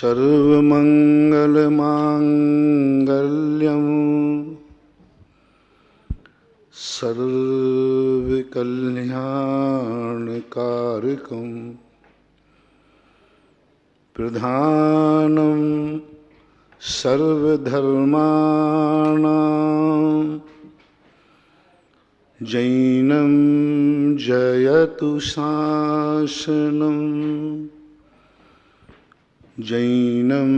सर्वमंगलमांगल्यं सर्वकल्याणकारकं प्रधानं सर्वधर्माणां जैनं जयतु शासनम् जैनं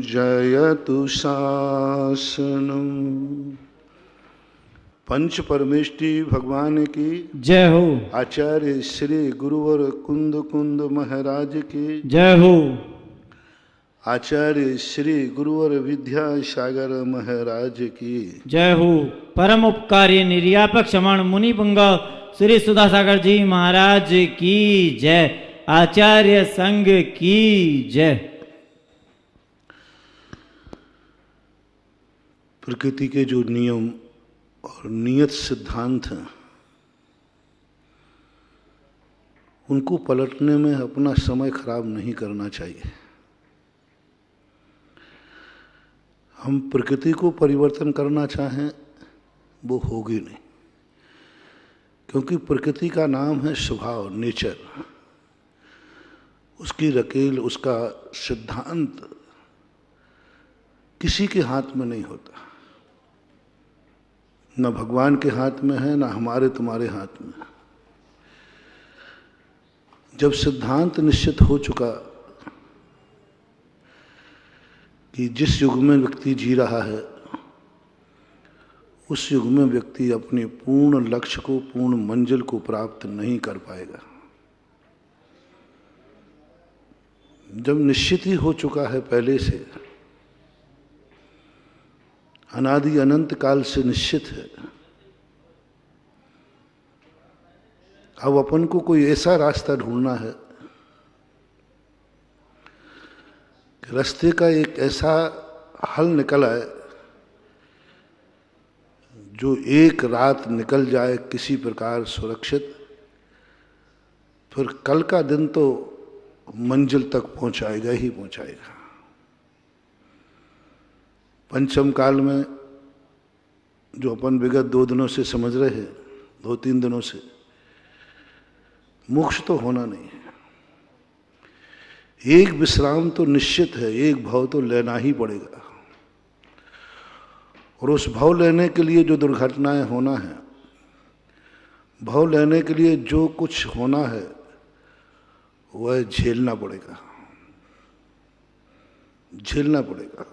जयतु शासनम्। पंच परमेष्टि भगवान की जय हो। आचार्य श्री गुरुवर कुंद कुंद महाराज की जय हो। आचार्य श्री गुरुवर विद्यासागर महाराज की जय हो। परम उपकारी निर्यापक क्षमण मुनि पुंग श्री सुधासागर जी महाराज की जय। आचार्य संघ की जय। प्रकृति के जो नियम और नियत सिद्धांत हैं उनको पलटने में अपना समय खराब नहीं करना चाहिए। हम प्रकृति को परिवर्तन करना चाहें वो होगी नहीं, क्योंकि प्रकृति का नाम है स्वभाव, नेचर। उसकी रकेल, उसका सिद्धांत किसी के हाथ में नहीं होता, न भगवान के हाथ में है, न हमारे तुम्हारे हाथ में। जब सिद्धांत निश्चित हो चुका कि जिस युग में व्यक्ति जी रहा है उस युग में व्यक्ति अपने पूर्ण लक्ष्य को, पूर्ण मंजिल को प्राप्त नहीं कर पाएगा। जब निश्चित ही हो चुका है पहले से, अनादि अनंत काल से निश्चित है, अब अपन को कोई ऐसा रास्ता ढूंढना है कि रास्ते का एक ऐसा हल निकल आए जो एक रात निकल जाए किसी प्रकार सुरक्षित, फिर कल का दिन तो मंजिल तक पहुंचाएगा ही पहुंचाएगा। पंचम काल में जो अपन विगत 2 दिनों से समझ रहे हैं, 2-3 दिनों से, मोक्ष तो होना नहीं है। एक विश्राम तो निश्चित है, एक भव तो लेना ही पड़ेगा। और उस भव लेने के लिए जो दुर्घटनाएं होना है, भव लेने के लिए जो कुछ होना है, वह झेलना पड़ेगा, झेलना पड़ेगा।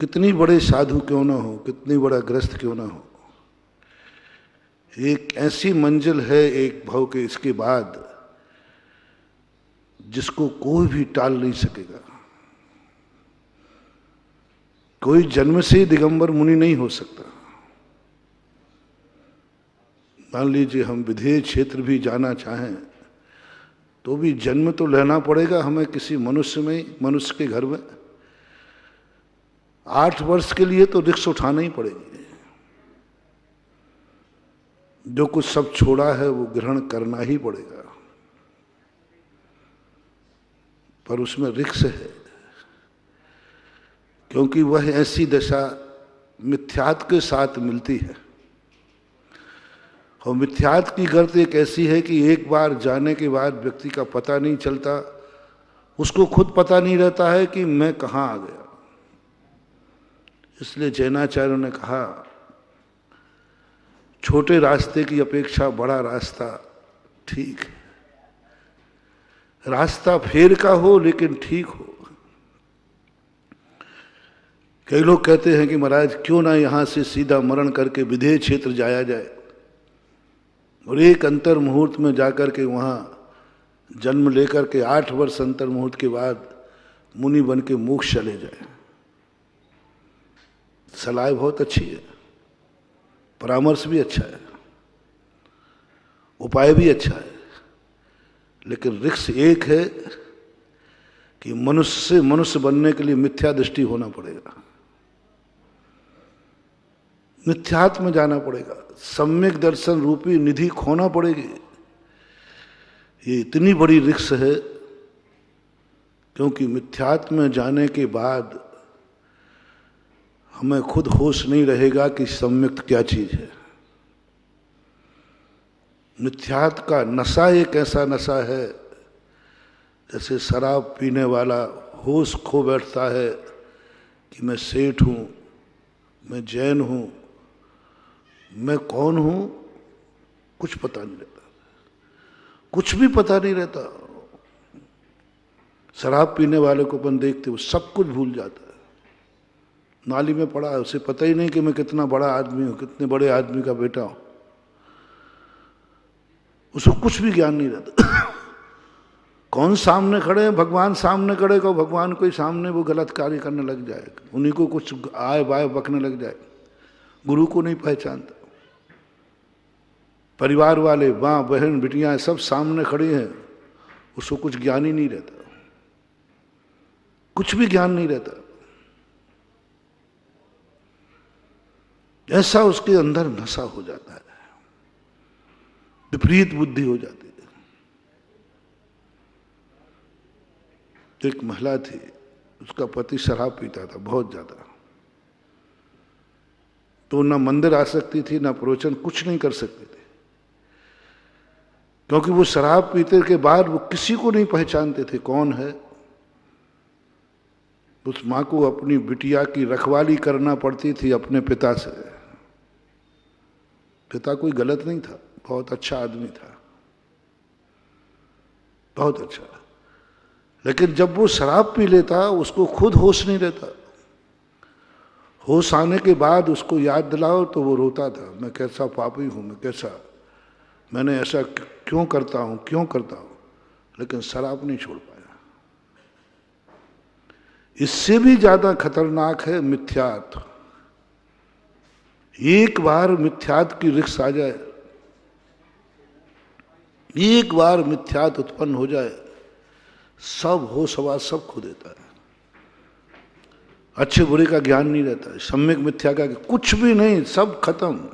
कितनी बड़े साधु क्यों ना हो, कितनी बड़ा ग्रस्त क्यों ना हो, एक ऐसी मंजिल है एक भव के इसके बाद जिसको कोई भी टाल नहीं सकेगा। कोई जन्म से दिगंबर मुनि नहीं हो सकता। मान लीजिए हम विदेह क्षेत्र भी जाना चाहें तो भी जन्म तो लेना पड़ेगा हमें किसी मनुष्य में, मनुष्य के घर में। 8 वर्ष के लिए तो रिक्स उठाना ही पड़ेगी। जो कुछ सब छोड़ा है वो ग्रहण करना ही पड़ेगा, पर उसमें रिक्स है, क्योंकि वह ऐसी दशा मिथ्यात्व के साथ मिलती है। और मिथ्यात्व की गर्त एक ऐसी है कि एक बार जाने के बाद व्यक्ति का पता नहीं चलता, उसको खुद पता नहीं रहता है कि मैं कहाँ आ गया। इसलिए जैनाचार्यों ने कहा, छोटे रास्ते की अपेक्षा बड़ा रास्ता ठीक है। रास्ता फेर का हो लेकिन ठीक हो। कई लोग कहते हैं कि महाराज क्यों ना यहां से सीधा मरण करके विदेह क्षेत्र जाया जाए और एक अंतर मुहूर्त में जाकर के वहां जन्म लेकर के 8 वर्ष अंतर मुहूर्त के बाद मुनि बन के मोक्ष चले जाए। सलाह बहुत अच्छी है, परामर्श भी अच्छा है, उपाय भी अच्छा है, लेकिन रिक्स एक है कि मनुष्य से मनुष्य बनने के लिए मिथ्या दृष्टि होना पड़ेगा, मिथ्यात्व में जाना पड़ेगा, सम्यक दर्शन रूपी निधि खोना पड़ेगी। ये इतनी बड़ी रिक्स है क्योंकि मिथ्यात्व में जाने के बाद हमें खुद होश नहीं रहेगा कि सम्यक क्या चीज है। मिथ्यात्व का नशा एक ऐसा नशा है, जैसे शराब पीने वाला होश खो बैठता है कि मैं सेठ हूं, मैं जैन हूं, मैं कौन हूं, कुछ पता नहीं रहता, कुछ भी पता नहीं रहता। शराब पीने वाले को अपन देखते, वो सब कुछ भूल जाता है। नाली में पड़ा है, उसे पता ही नहीं कि मैं कितना बड़ा आदमी हूं, कितने बड़े आदमी का बेटा हूं, उसको कुछ भी ज्ञान नहीं रहता। कौन सामने खड़े हैं, भगवान सामने खड़े को, भगवान कोई सामने वो गलत कार्य करने लग जाएगा, उन्हीं को कुछ आए बाय बकने लग जाएगा, गुरु को नहीं पहचानता। परिवार वाले माँ बहन बिटियां सब सामने खड़ी हैं, उसको कुछ ज्ञान ही नहीं रहता, कुछ भी ज्ञान नहीं रहता। ऐसा उसके अंदर नशा हो जाता है, विपरीत बुद्धि हो जाती है। तो एक महिला थी, उसका पति शराब पीता था बहुत ज्यादा, तो ना मंदिर आ सकती थी, ना प्रवचन, कुछ नहीं कर सकती थी, क्योंकि वो शराब पीते के बाद वो किसी को नहीं पहचानते थे कौन है। उस माँ को अपनी बिटिया की रखवाली करना पड़ती थी अपने पिता से। पिता कोई गलत नहीं था, बहुत अच्छा आदमी था, बहुत अच्छा, लेकिन जब वो शराब पी लेता उसको खुद होश नहीं रहता। होश आने के बाद उसको याद दिलाओ तो वो रोता था, मैं कैसा पापी हूं, मैं कैसा, मैंने ऐसा क्यों करता हूं, क्यों करता हूं, लेकिन शराब नहीं छोड़ पाया। इससे भी ज्यादा खतरनाक है मिथ्यात्व। एक बार मिथ्यात्व की रिक्स आ जाए, एक बार मिथ्यात्व उत्पन्न हो जाए, सब होश हवास सब खो देता है। अच्छे बुरे का ज्ञान नहीं रहता है, सम्यक मिथ्या का कुछ भी नहीं, सब खत्म।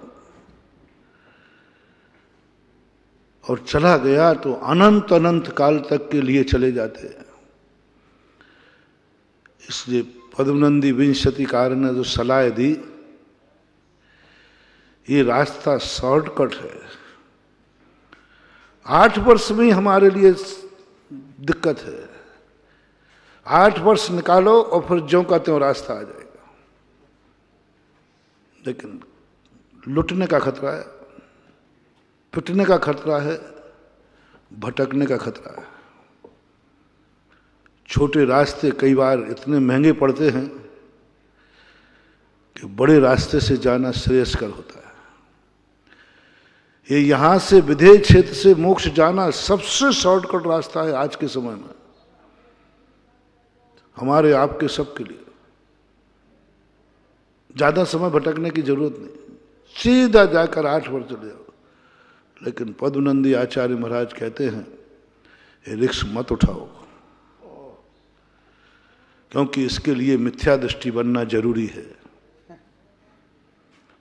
और चला गया तो अनंत अनंत काल तक के लिए चले जाते हैं। इसलिए पद्मनंदी विंशतिकार ने जो सलाह दी, ये रास्ता शॉर्टकट है। 8 वर्ष में ही हमारे लिए दिक्कत है, 8 वर्ष निकालो और फिर ज्यों का त्यों रास्ता आ जाएगा। लेकिन लुटने का खतरा है, पिटने का खतरा है, भटकने का खतरा है। छोटे रास्ते कई बार इतने महंगे पड़ते हैं कि बड़े रास्ते से जाना श्रेयस्कर होता है। ये यहां से विधेय क्षेत्र से मोक्ष जाना सबसे शॉर्टकट रास्ता है आज के समय में, हमारे आपके सबके लिए। ज्यादा समय भटकने की जरूरत नहीं, सीधा जाकर 8 वर्ष चले जाओ। लेकिन पद्मनंदी आचार्य महाराज कहते हैं, ये रिक्स मत उठाओ, क्योंकि इसके लिए मिथ्या दृष्टि बनना जरूरी है।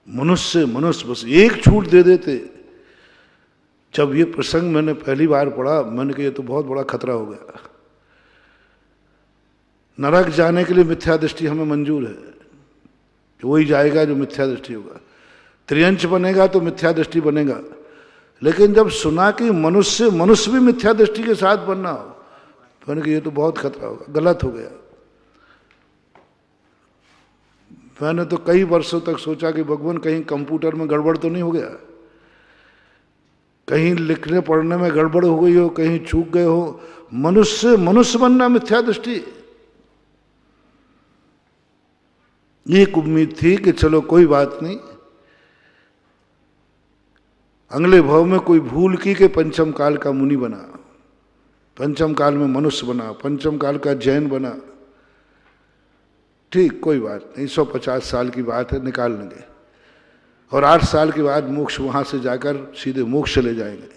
मनुष्य बस एक छूट दे देते। जब ये प्रसंग मैंने पहली बार पढ़ा, मैंने कहा ये तो बहुत बड़ा खतरा हो गया। नरक जाने के लिए मिथ्या दृष्टि हमें मंजूर है कि वही जाएगा जो मिथ्या दृष्टि होगा, त्रियंच बनेगा तो मिथ्या दृष्टि बनेगा। लेकिन जब सुना कि मनुष्य भी मिथ्या दृष्टि के साथ बनना हो, तो मैंने कहा ये तो बहुत खतरा होगा, गलत हो गया। मैंने तो कई वर्षों तक सोचा कि भगवान कहीं कंप्यूटर में गड़बड़ तो नहीं हो गया, कहीं लिखने पढ़ने में गड़बड़ हो गई हो, कहीं चूक गए हो। मनुष्य बनना मिथ्या दृष्टि। एक उम्मीद थी कि चलो कोई बात नहीं, अगले भाव में कोई भूल की कि पंचम काल का मुनि बना, पंचम काल में मनुष्य बना, पंचम काल का जैन बना, ठीक कोई बात नहीं, 150 साल की बात है, निकाल लेंगे, और 8 साल के बाद मोक्ष, वहां से जाकर सीधे मोक्ष चले जाएंगे।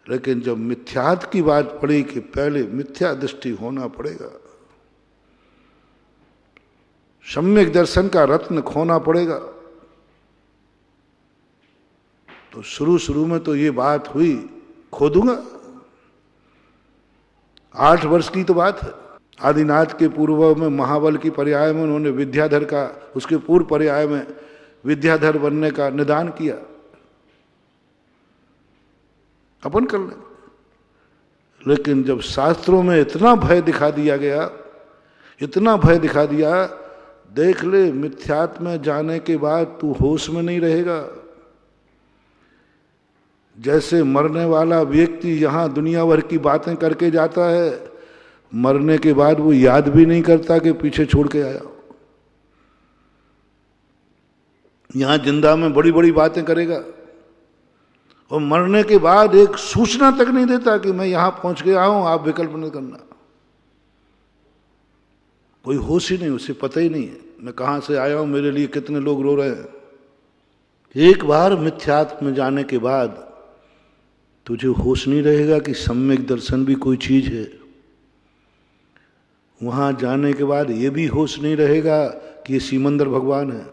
लेकिन जब मिथ्यात्व की बात पड़ी कि पहले मिथ्या दृष्टि होना पड़ेगा, सम्यक दर्शन का रत्न खोना पड़ेगा, तो शुरू में तो ये बात हुई, खो दूंगा। 8 वर्ष की तो बात है। आदिनाथ के पूर्व में महाबल की पर्याय में उन्होंने विद्याधर का, उसके पूर्व पर्याय में विद्याधर बनने का निदान किया। अपन कर लें, लेकिन जब शास्त्रों में इतना भय दिखा दिया गया, इतना भय दिखा दिया, देख ले मिथ्यात्व में जाने के बाद तू होश में नहीं रहेगा। जैसे मरने वाला व्यक्ति यहां दुनिया भर की बातें करके जाता है, मरने के बाद वो याद भी नहीं करता कि पीछे छोड़ के आया। यहां जिंदा में बड़ी बड़ी बातें करेगा और मरने के बाद एक सूचना तक नहीं देता कि मैं यहां पहुंच गया हूं, आप विकल्प नहीं करना। कोई होश ही नहीं, उसे पता ही नहीं है मैं कहां से आया हूं, मेरे लिए कितने लोग रो रहे हैं। एक बार मिथ्यात्व में जाने के बाद तुझे होश नहीं रहेगा कि सम्यक दर्शन भी कोई चीज है। वहां जाने के बाद ये भी होश नहीं रहेगा कि ये सीमंदर भगवान है।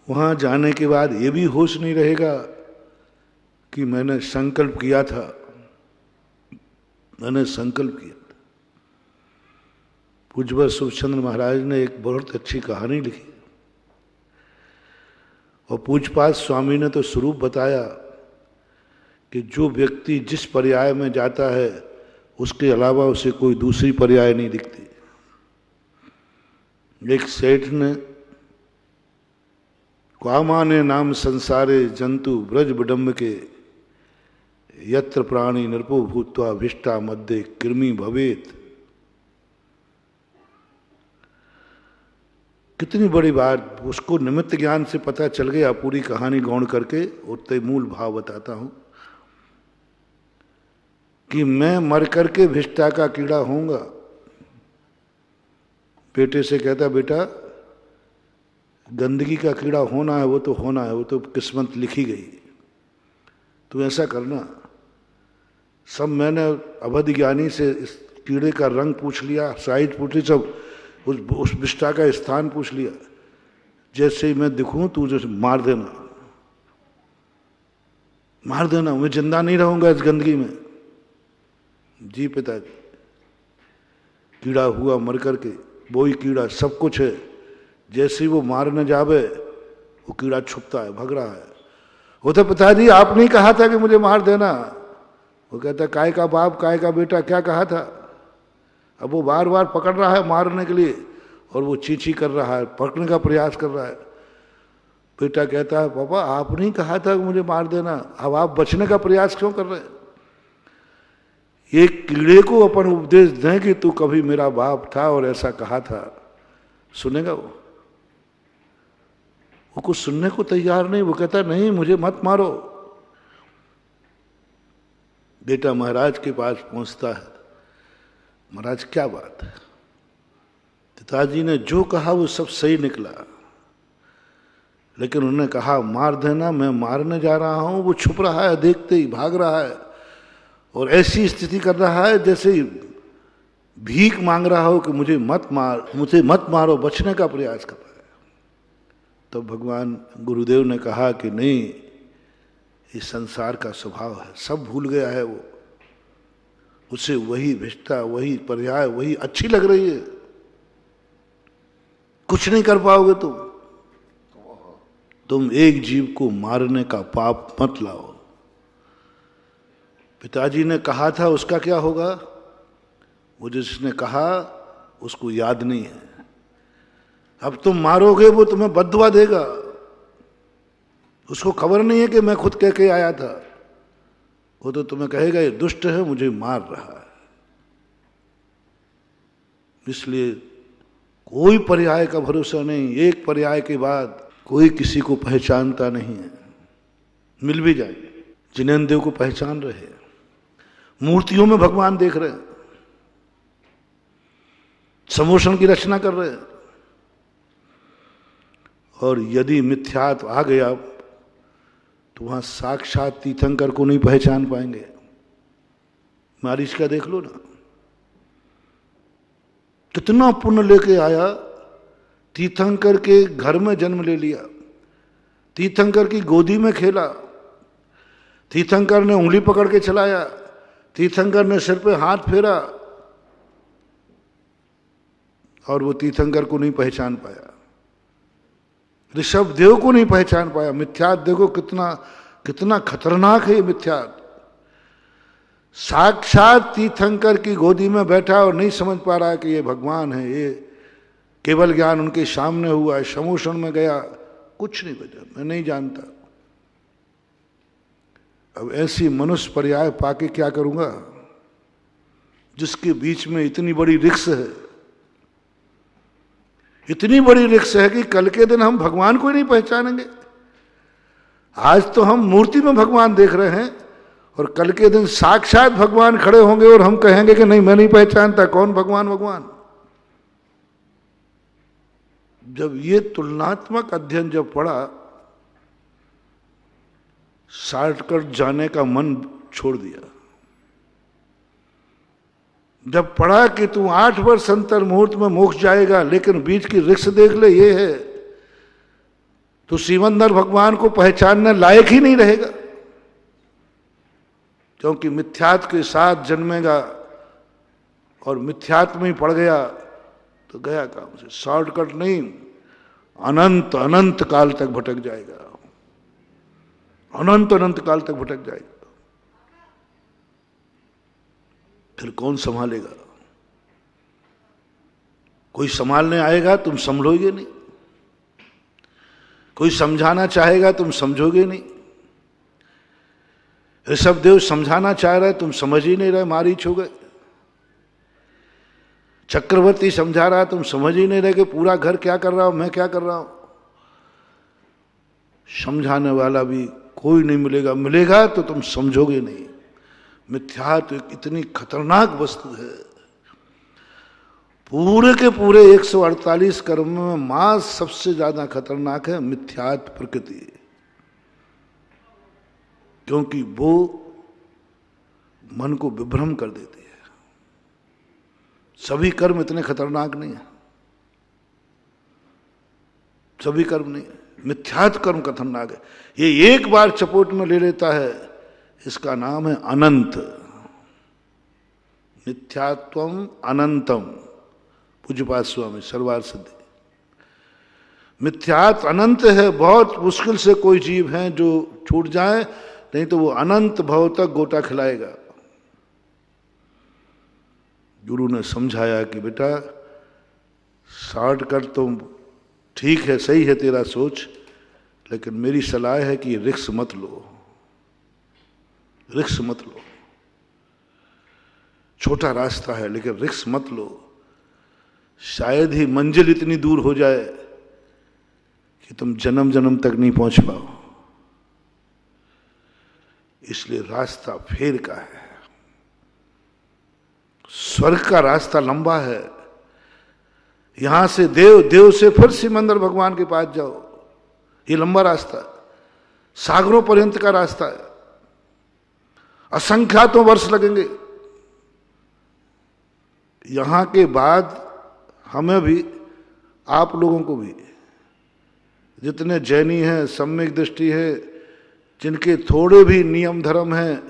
वहां जाने के बाद ये भी होश नहीं रहेगा कि मैंने संकल्प किया था, मैंने संकल्प किया था। पूज्य सुखचंद्र महाराज ने एक बहुत अच्छी कहानी लिखी और पूज्यपाद स्वामी ने तो स्वरूप बताया कि जो व्यक्ति जिस पर्याय में जाता है उसके अलावा उसे कोई दूसरी पर्याय नहीं दिखती। एक सेठ ने कामाने नाम संसारे जंतु ब्रज विडम्ब के यत्र प्राणी नृपो भूत्वा भिष्टा मध्य कृमि भवेत। कितनी बड़ी बात, उसको निमित्त ज्ञान से पता चल गया। पूरी कहानी गौण करके उतने मूल भाव बताता हूं कि मैं मर करके भिष्टा का कीड़ा होऊंगा। बेटे से कहता, बेटा गंदगी का कीड़ा होना है, वो तो होना है, वो तो किस्मत लिखी गई। तो ऐसा करना, सब मैंने अवध ज्ञानी से इस कीड़े का रंग पूछ लिया, साइज पूछी, सब उस विष्टा का स्थान पूछ लिया। जैसे ही मैं दिखूं तू जो मार देना, मार देना, मैं जिंदा नहीं रहूंगा इस गंदगी में। जी पिताजी। कीड़ा हुआ मर करके, वो ही कीड़ा सब कुछ है। जैसे ही वो मारने जावे वो कीड़ा छुपता है, भग रहा है। वो तो पिताजी आप नहीं कहा था कि मुझे मार देना। वो कहता काय का बाप काय का बेटा, क्या कहा था। अब वो बार बार पकड़ रहा है मारने के लिए और वो चींची कर रहा है, पकड़ने का प्रयास कर रहा है। बेटा कहता है पापा आप नहीं कहा था कि मुझे मार देना, अब आप बचने का प्रयास क्यों कर रहे हैं। एक कीड़े को अपन उपदेश दें कि तू कभी मेरा बाप था और ऐसा कहा था, सुनेगा वो कुछ सुनने को तैयार नहीं। वो कहता नहीं मुझे मत मारो। बेटा महाराज के पास पहुंचता है, महाराज क्या बात है। पिताजी ने जो कहा वो सब सही निकला, लेकिन उन्होंने कहा मार देना, मैं मारने जा रहा हूं। वो छुप रहा है, देखते ही भाग रहा है और ऐसी स्थिति कर रहा है जैसे भीख मांग रहा हो कि मुझे मत मारो, बचने का प्रयास कर रहा है। तो भगवान गुरुदेव ने कहा कि नहीं, इस संसार का स्वभाव है, सब भूल गया है वो। उसे वही भिष्टा, वही पर्याय, वही अच्छी लग रही है। कुछ नहीं कर पाओगे तुम एक जीव को मारने का पाप मत लाओ। पिताजी ने कहा था उसका क्या होगा, वो जिसने कहा उसको याद नहीं है। अब तुम मारोगे वो तुम्हें बद्दुआ देगा। उसको खबर नहीं है कि मैं खुद कह के आया था। वो तो तुम्हें कहेगा ये दुष्ट है, मुझे मार रहा है। इसलिए कोई पर्याय का भरोसा नहीं। एक पर्याय के बाद कोई किसी को पहचानता नहीं है। मिल भी जाएंगे, जिनेंद्र को पहचान रहे हैं, मूर्तियों में भगवान देख रहे हैं, समोषण की रचना कर रहे हैं। और यदि मिथ्यात्व आ गया तो वहां साक्षात तीर्थंकर को नहीं पहचान पाएंगे। मारीच का देख लो ना, कितना पुण्य लेके आया, तीर्थंकर के घर में जन्म ले लिया, तीर्थंकर की गोदी में खेला, तीर्थंकर ने उंगली पकड़ के चलाया, तीर्थंकर ने सिर पे हाथ फेरा, और वो तीर्थंकर को नहीं पहचान पाया, ऋषभदेव को नहीं पहचान पाया। मिथ्यात देखो कितना कितना खतरनाक है ये मिथ्यात। साक्षात तीर्थंकर की गोदी में बैठा और नहीं समझ पा रहा है कि ये भगवान है, ये केवल ज्ञान उनके सामने हुआ है। समूषण में गया, कुछ नहीं बचा, मैं नहीं जानता। अब ऐसी मनुष्य पर्याय पाके क्या करूंगा, जिसके बीच में इतनी बड़ी रिक्स है, इतनी बड़ी रिक्स है कि कल के दिन हम भगवान को ही नहीं पहचानेंगे। आज तो हम मूर्ति में भगवान देख रहे हैं और कल के दिन साक्षात भगवान खड़े होंगे और हम कहेंगे कि नहीं मैं नहीं पहचानता, कौन भगवान भगवान। जब ये तुलनात्मक अध्ययन जब पढ़ा, शॉर्टकट जाने का मन छोड़ दिया। जब पढ़ा कि तू 8 वर्ष अंतर मुहूर्त में मोक्ष जाएगा, लेकिन बीच की रिक्स देख ले, ये है तो सिमंदर भगवान को पहचानने लायक ही नहीं रहेगा, क्योंकि मिथ्यात के साथ जन्मेगा और मिथ्यात में ही पड़ गया तो गया काम से। शॉर्टकट नहीं, अनंत अनंत काल तक भटक जाएगा, अनंत अनंत काल तक भटक जाएगा। फिर कौन संभालेगा? कोई संभालने आएगा, तुम संभलोगे नहीं। कोई समझाना चाहेगा, तुम समझोगे नहीं। ऋषभदेव समझाना चाह रहे, तुम समझ ही नहीं रहे, मारीच हो गए। चक्रवर्ती समझा रहा, तुम समझ ही नहीं रहे कि पूरा घर क्या कर रहा हूं, मैं क्या कर रहा हूं। समझाने वाला भी कोई नहीं मिलेगा, मिलेगा तो तुम समझोगे नहीं। मिथ्यात एक इतनी खतरनाक वस्तु है। पूरे के पूरे 148 कर्म में मास सबसे ज्यादा खतरनाक है मिथ्यात प्रकृति, क्योंकि वो मन को विभ्रम कर देती है। सभी कर्म इतने खतरनाक नहीं है, सभी कर्म नहीं है, मिथ्यात कर्म खतरनाक है। ये एक बार चपोट में ले लेता है, इसका नाम है अनंत। मिथ्यात्वम अनंतम, पूज्यपाद स्वामी सर्वार्थ सिद्धि। मिथ्यात अनंत है, बहुत मुश्किल से कोई जीव है जो छूट जाए, नहीं तो वो अनंत भव तक गोटा खिलाएगा। गुरु ने समझाया कि बेटा शॉर्टकट तो ठीक है, सही है तेरा सोच, लेकिन मेरी सलाह है कि रिक्स मत लो, रिक्स मत लो। छोटा रास्ता है लेकिन रिक्स मत लो, शायद ही मंजिल इतनी दूर हो जाए कि तुम जन्म जन्म तक नहीं पहुंच पाओ। इसलिए रास्ता फेर का है। स्वर्ग का रास्ता लंबा है, यहां से देव, देव से फिर सिमंदर भगवान के पास जाओ, ये लंबा रास्ता है, सागरों पर्यंत का रास्ता है, असंख्यातों वर्ष लगेंगे। यहां के बाद हमें भी, आप लोगों को भी, जितने जैनी हैं, सम्यक दृष्टि है, जिनके थोड़े भी नियम धर्म हैं,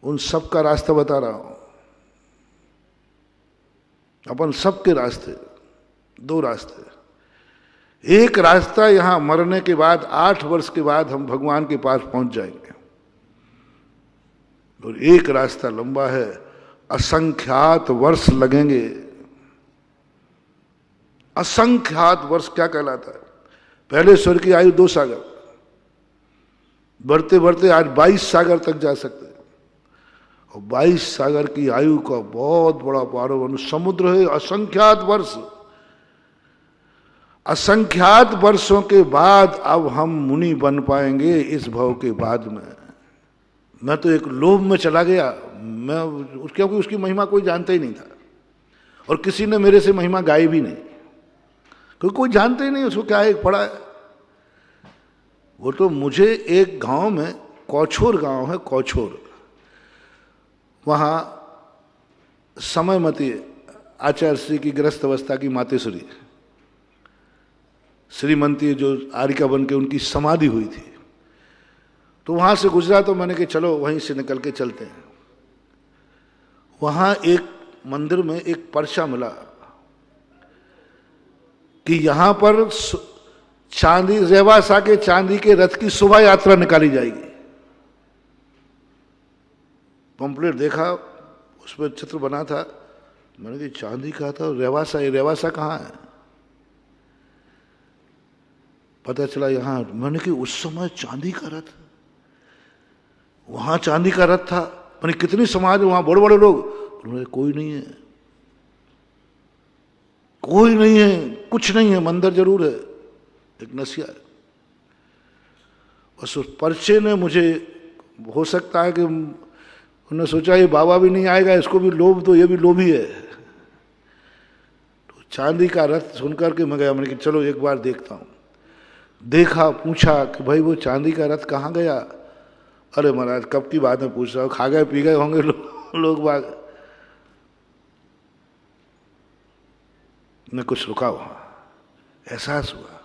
उन सब का रास्ता बता रहा हूं। अपन सबके रास्ते, 2 रास्ते। एक रास्ता यहां मरने के बाद 8 वर्ष के बाद हम भगवान के पास पहुंच जाएंगे, और एक रास्ता लंबा है, असंख्यात वर्ष लगेंगे। असंख्यात वर्ष क्या कहलाता है? पहले स्वर्ग की आयु 2 सागर, बढ़ते बढ़ते आज 22 सागर तक जा सकते हैं, और 22 सागर की आयु का बहुत बड़ा पारव समुद्र है। असंख्यात वर्ष, असंख्यात वर्षों के बाद अब हम मुनि बन पाएंगे इस भव के बाद में। मैं तो एक लोभ में चला गया, मैं क्योंकि उसकी महिमा कोई जानता ही नहीं था, और किसी ने मेरे से महिमा गाई भी नहीं, क्योंकि कोई जानता ही नहीं उसको क्या है, पड़ा है। वो तो मुझे एक गांव में, कौछोर गांव है, कौछोर, वहां समयमती आचार्य श्री की गृहस्थ अवस्था की मातेश्वरी श्रीमंती जो आरिका बन के उनकी समाधि हुई थी, तो वहां से गुजरा तो मैंने कहा चलो वहीं से निकल के चलते हैं। वहां एक मंदिर में एक पर्चा मिला कि यहां पर चांदी, रेवासा के चांदी के रथ की शोभा यात्रा निकाली जाएगी। पंपलेट देखा, उस पर चित्र बना था। मैंने कहा चांदी का था, रेवासा, ये रेवासा कहाँ है? पता चला यहां। मैंने कि उस समय चांदी का रथ, वहां चांदी का रथ था। मैंने कितनी समाज, वहां बड़े बड़े लोग। उन्होंने कोई नहीं है, कोई नहीं है, कुछ नहीं है, मंदिर जरूर है, एक नसिया है। बस उस पर्चे ने मुझे, हो सकता है कि उन्होंने सोचा ये बाबा भी नहीं आएगा, इसको भी लोभ, तो ये भी लोभी है। तो चांदी का रथ सुनकर के मैं गया। मैंने कि चलो एक बार देखता हूं। देखा, पूछा कि भाई वो चांदी का रथ कहाँ गया? अरे महाराज कब की बात में पूछ रहा हूँ, खा गए पी गए होंगे लोग बाग। मैं कुछ रुका वहां, एहसास हुआ।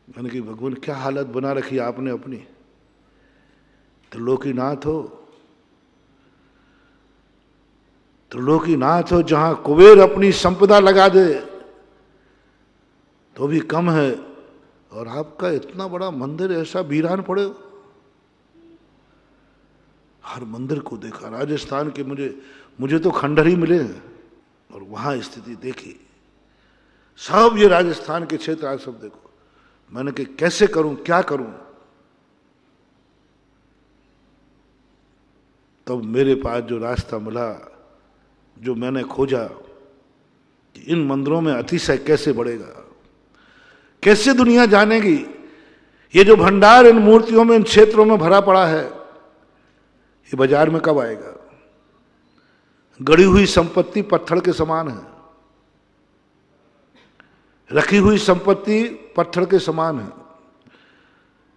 मैंने कि भगवान क्या हालत बना रखी आपने अपनी। त्रिलोकीनाथ हो, त्रिलोकीनाथ हो, जहां कुबेर अपनी संपदा लगा दे तो भी कम है, और आपका इतना बड़ा मंदिर ऐसा वीरान पड़े। हर मंदिर को देखा, राजस्थान के मुझे तो खंडहर ही मिले हैं, और वहां स्थिति देखी। सब ये राजस्थान के क्षेत्र आज सब देखो। मैंने कि कैसे करूं, क्या करूं? तब मेरे पास जो रास्ता मिला, जो मैंने खोजा कि इन मंदिरों में अतिशय कैसे बढ़ेगा, कैसे दुनिया जानेगी। ये जो भंडार इन मूर्तियों में, इन क्षेत्रों में भरा पड़ा है, ये बाजार में कब आएगा? गड़ी हुई संपत्ति पत्थर के समान है, रखी हुई संपत्ति पत्थर के समान है।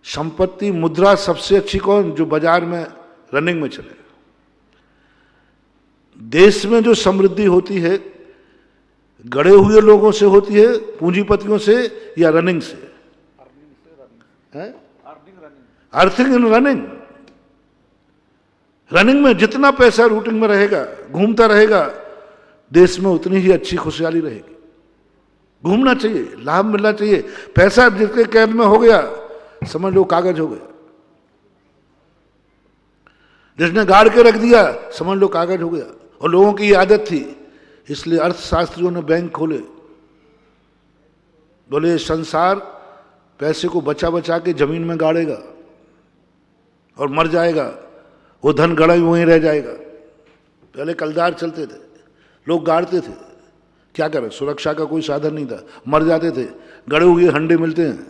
संपत्ति, मुद्रा सबसे अच्छी कौन? जो बाजार में रनिंग में चले। देश में जो समृद्धि होती है, गड़े हुए लोगों से होती है, पूंजीपतियों से, या रनिंग से? अर्थिंग इन रनिंग। रनिंग में जितना पैसा रूटिंग में रहेगा, घूमता रहेगा, देश में उतनी ही अच्छी खुशहाली रहेगी। घूमना चाहिए, लाभ मिलना चाहिए। पैसा जिसके कैद में हो गया, समझ लो कागज हो गया। जिसने गाड़ के रख दिया, समझ लो कागज हो गया। और लोगों की ये आदत थी, इसलिए अर्थशास्त्रियों ने बैंक खोले। बोले संसार पैसे को बचा बचा के जमीन में गाड़ेगा और मर जाएगा, वो धन गड़ा ही वहीं रह जाएगा। पहले कलदार चलते थे, लोग गाड़ते थे, क्या करें, सुरक्षा का कोई साधन नहीं था, मर जाते थे। गड़े हुए हंडे मिलते हैं,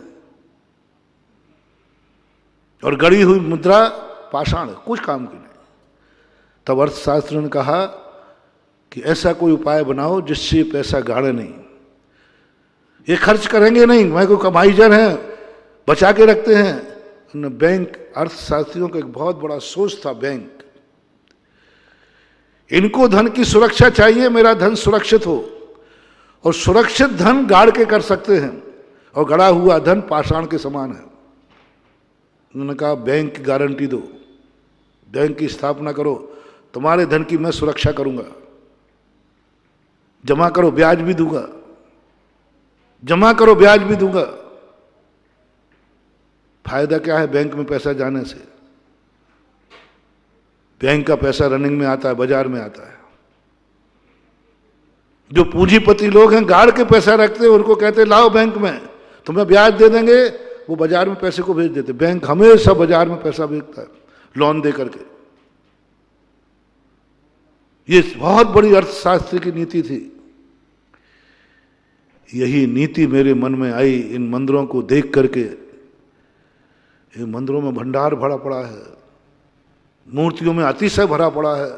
और गड़ी हुई मुद्रा पाषाण, कुछ काम की नहीं। तब अर्थशास्त्र ने कहा कि ऐसा कोई उपाय बनाओ जिससे पैसा गाड़े नहीं, ये खर्च करेंगे नहीं, मैं कोई कमाईजन है, बचा के रखते हैं। बैंक, अर्थशास्त्रियों का एक बहुत बड़ा सोच था बैंक। इनको धन की सुरक्षा चाहिए, मेरा धन सुरक्षित हो, और सुरक्षित धन गाड़ के कर सकते हैं, और गड़ा हुआ धन पाषाण के समान है। उन्होंने कहा बैंक की गारंटी दो, बैंक की स्थापना करो, तुम्हारे धन की मैं सुरक्षा करूंगा, जमा करो ब्याज भी दूंगा, जमा करो ब्याज भी दूंगा। फायदा क्या है बैंक में पैसा जाने से? बैंक का पैसा रनिंग में आता है, बाजार में आता है। जो पूंजीपति लोग हैं, गाड़ के पैसा रखते हैं, उनको कहते हैं लाओ बैंक में, तुम्हें ब्याज दे देंगे, वो बाजार में पैसे को भेज देते। बैंक हमेशा बाजार में पैसा भेजता है, लोन दे करके। ये बहुत बड़ी अर्थशास्त्र की नीति थी। यही नीति मेरे मन में आई इन मंदिरों को देख करके। ये मंदिरों में भंडार भरा पड़ा है, मूर्तियों में अतिशय भरा पड़ा है,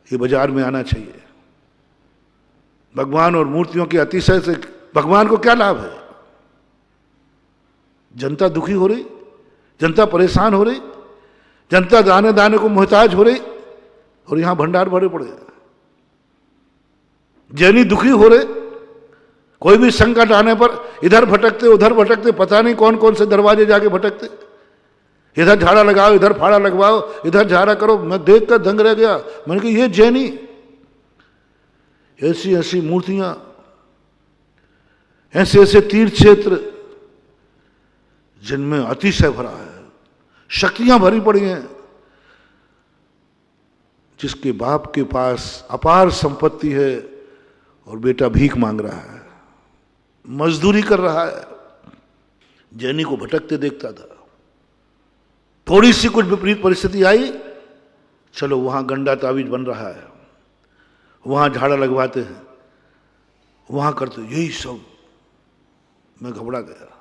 ये बाजार में आना चाहिए। भगवान और मूर्तियों के अतिशय से भगवान को क्या लाभ है? जनता दुखी हो रही, जनता परेशान हो रही, जनता दाने दाने को मोहताज हो रही, और यहां भंडार भरे पड़े। जैनी दुखी हो रहे, कोई भी संकट आने पर इधर भटकते उधर भटकते, पता नहीं कौन कौन से दरवाजे जाके भटकते। इधर झाड़ा लगाओ, इधर फाड़ा लगवाओ, इधर झाड़ा करो। मैं देख कर दंग रह गया। मैंने कहा ये जैनी, ऐसी ऐसी मूर्तियां, ऐसे ऐसे तीर्थ क्षेत्र जिनमें अतिशय भरा है, शक्तियां भरी पड़ी हैं। जिसके बाप के पास अपार संपत्ति है और बेटा भीख मांग रहा है, मजदूरी कर रहा है। जैनी को भटकते देखता था, थोड़ी सी कुछ विपरीत परिस्थिति आई, चलो वहां गंडा तावीज बन रहा है, वहां झाड़ा लगवाते हैं, वहां करते, यही सब। मैं घबरा गया।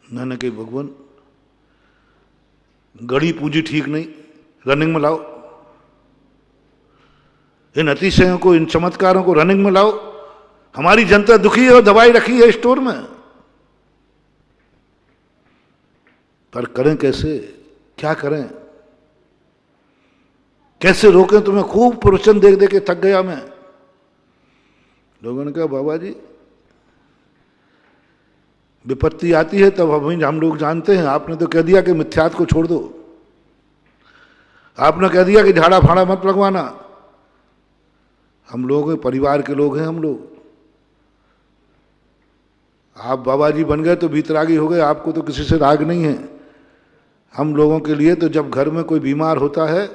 मैंने कही भगवान, गड़ी पूंजी ठीक नहीं, रनिंग में लाओ इन अतिशयों को, इन चमत्कारों को रनिंग में लाओ। हमारी जनता दुखी है और दवाई रखी है स्टोर में, पर करें कैसे, क्या करें, कैसे रोकें तुम्हें? खूब प्रवचन देख दे के थक गया मैं। लोगों ने कहा बाबा जी, विपत्ति आती है तब हम लोग जानते हैं। आपने तो कह दिया कि मिथ्यात को छोड़ दो, आपने कह दिया कि झाड़ा फाड़ा मत लगवाना। हम लोग परिवार के लोग हैं, हम लोग। आप बाबा जी बन गए तो भीतरागी हो गए, आपको तो किसी से राग नहीं है। हम लोगों के लिए तो जब घर में कोई बीमार होता है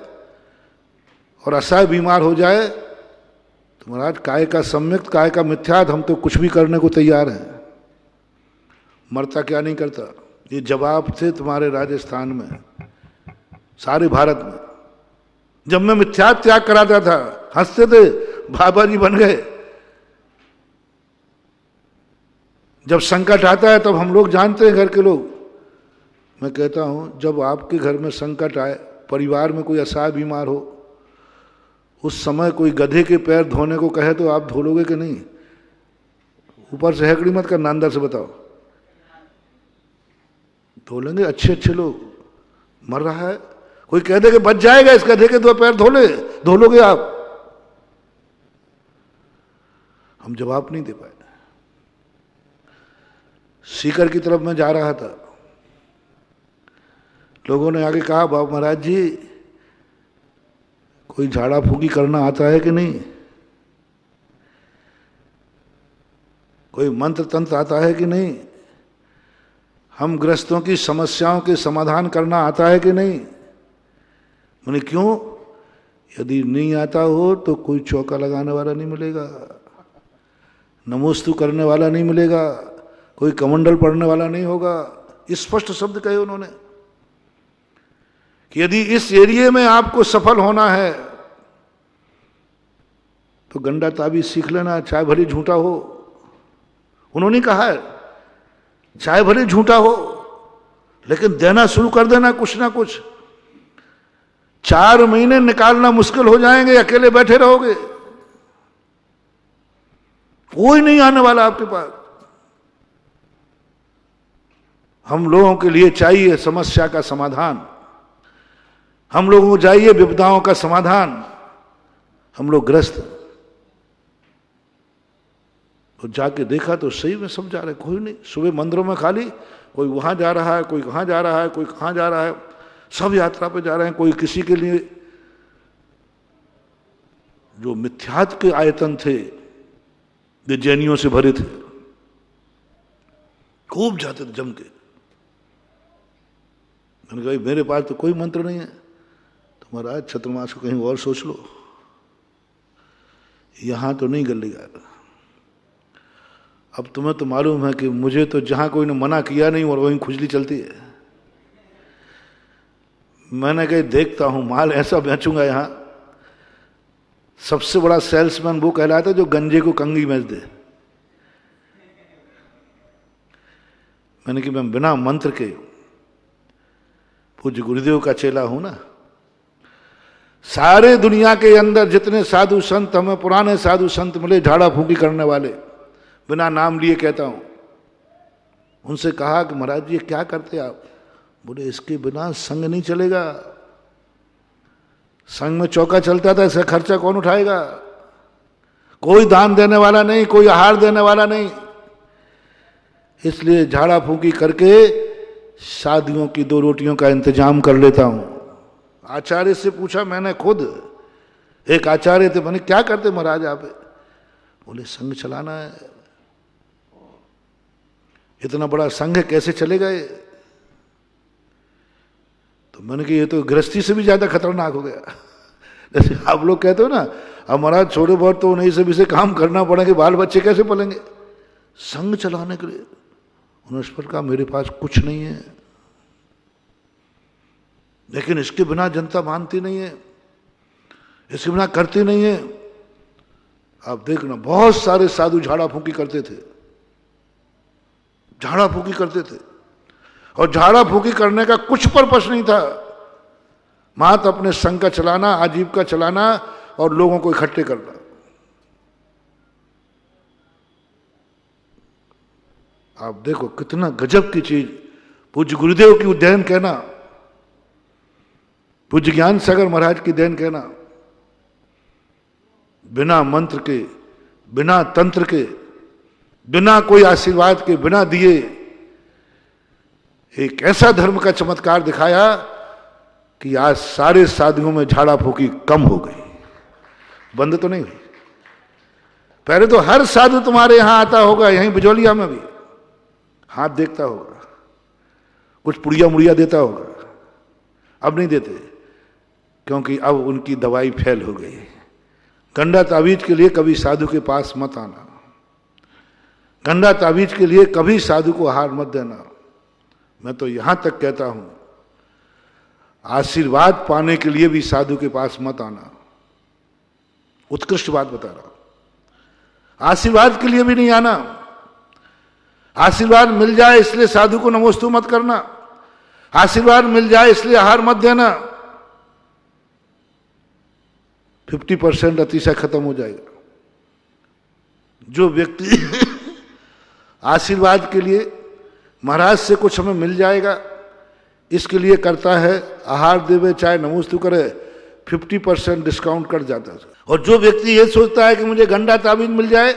और असहाय बीमार हो जाए तो महाराज, काय का सम्यक काय का मिथ्यात, हम तो कुछ भी करने को तैयार हैं। मरता क्या नहीं करता, ये जवाब थे तुम्हारे राजस्थान में, सारे भारत में। जब मैं मिथ्यात त्याग कराता था, हंसते थे, बाबा जी बन गए। जब संकट आता है तब हम लोग जानते हैं, घर के लोग। मैं कहता हूं, जब आपके घर में संकट आए, परिवार में कोई असहाय बीमार हो, उस समय कोई गधे के पैर धोने को कहे तो आप धो लोगे कि नहीं? ऊपर से हैकड़ी मत करना, अंदर से बताओ। धो लेंगे। अच्छे अच्छे लोग, मर रहा है, कोई कह दे कि बच जाएगा, इस गधे के दो पैर धो लोगे आप? हम जवाब नहीं दे पाए। सीकर की तरफ मैं जा रहा था, लोगों ने आगे कहा, बाबा महाराज जी, कोई झाड़ा फूकी करना आता है कि नहीं? कोई मंत्र तंत्र आता है कि नहीं? हम ग्रस्तों की समस्याओं के समाधान करना आता है कि नहीं? मैंने क्यों? यदि नहीं आता हो तो कोई चौका लगाने वाला नहीं मिलेगा, नमोस्तु करने वाला नहीं मिलेगा, कोई कमंडल पढ़ने वाला नहीं होगा। स्पष्ट शब्द कहे उन्होंने कि यदि इस एरिया में आपको सफल होना है तो गंडा ताबीज सीख लेना, चाहे भले झूठा हो। उन्होंने कहा है, चाहे भले झूठा हो, लेकिन देना शुरू कर देना कुछ ना कुछ। 4 महीने निकालना मुश्किल हो जाएंगे, अकेले बैठे रहोगे, कोई नहीं आने वाला आपके पास। हम लोगों के लिए चाहिए समस्या का समाधान, हम लोगों को चाहिए विपदाओं का समाधान। हम लोग ग्रस्त, तो जाके देखा तो सही में सब जा रहे, कोई नहीं। सुबह मंदिरों में खाली, कोई वहां जा रहा है, कोई कहां जा रहा है, कोई कहां जा रहा है, सब यात्रा पे जा रहे हैं। कोई किसी के लिए, जो मिथ्यात के आयतन थे वे जैनियों से भरे थे, खूब जाते थे जम के। मैंने कहा मेरे पास तो कोई मंत्र नहीं है। तो महाराज छत्रमास को कहीं और सोच लो, यहां तो नहीं गलेगा। अब तुम्हें तो मालूम है कि मुझे तो जहां कोई ने मना किया नहीं और वहीं खुजली चलती है। मैंने कहीं देखता हूं माल ऐसा बेचूंगा, यहां सबसे बड़ा सेल्समैन वो कहलाता है जो गंजे को कंगी बेच दे। मैंने कि मैं बिना मंत्र के पूज्य गुरुदेव का चेला हूं ना। सारे दुनिया के अंदर जितने साधु संत हमें पुराने साधु संत मिले, झाड़ा फूकी करने वाले, बिना नाम लिए कहता हूं, उनसे कहा कि महाराज जी क्या करते आप? बोले इसके बिना संग नहीं चलेगा। संग में चौका चलता था, इसका खर्चा कौन उठाएगा? कोई दान देने वाला नहीं, कोई आहार देने वाला नहीं। इसलिए झाड़ा फूकी करके शादियों की 2 रोटियों का इंतजाम कर लेता हूं। आचार्य से पूछा मैंने खुद एक आचार्य थे, मैंने क्या करते महाराज आप? बोले संघ चलाना है। इतना बड़ा संघ कैसे चलेगा ये? तो मैंने कहा ये तो गृहस्थी से भी ज्यादा खतरनाक हो गया। जैसे आप लोग कहते हो ना, अब महाराज छोटे बहुत तो उन्हीं से भी से काम करना पड़ेगा, बाल बच्चे कैसे पलेंगे? संघ चलाने के लिए उन्होंने इस पर कहा मेरे पास कुछ नहीं है, लेकिन इसके बिना जनता मानती नहीं है, इसके बिना करती नहीं है। आप देखना बहुत सारे साधु झाड़ा फूकी करते थे, झाड़ा फूकी करते थे, और झाड़ा फूकी करने का कुछ पर्पस नहीं था, मात्र अपने संघ का चलाना, आजीविका चलाना और लोगों को इकट्ठे करना। आप देखो कितना गजब की चीज। पूज्य गुरुदेव की उद्यान कहना, पूज्य ज्ञान सागर महाराज की देन कहना, बिना मंत्र के, बिना तंत्र के, बिना कोई आशीर्वाद के, बिना दिए एक ऐसा धर्म का चमत्कार दिखाया कि आज सारे साधुओं में झाड़ा फूकी कम हो गई, बंद तो नहीं हुई। पहले तो हर साधु तुम्हारे यहां आता होगा, यहीं बिजौलिया में भी हाथ देखता होगा, कुछ पुड़िया मुड़िया देता होगा। अब नहीं देते, क्योंकि अब उनकी दवाई फेल हो गई। गंडा तावीज के लिए कभी साधु के पास मत आना, गंडा तावीज के लिए कभी साधु को हार मत देना। मैं तो यहां तक कहता हूं, आशीर्वाद पाने के लिए भी साधु के पास मत आना। उत्कृष्ट बात बता रहा हूं, आशीर्वाद के लिए भी नहीं आना। आशीर्वाद मिल जाए इसलिए साधु को नमोस्तु मत करना, आशीर्वाद मिल जाए इसलिए हार मत देना। 50% अतिशय खत्म हो जाएगा। जो व्यक्ति आशीर्वाद के लिए, महाराज से कुछ हमें मिल जाएगा इसके लिए करता है, आहार देवे चाहे नमोस्तु करे, 50% डिस्काउंट कट जाता है। और जो व्यक्ति ये सोचता है कि मुझे गंडा ताबीज मिल जाए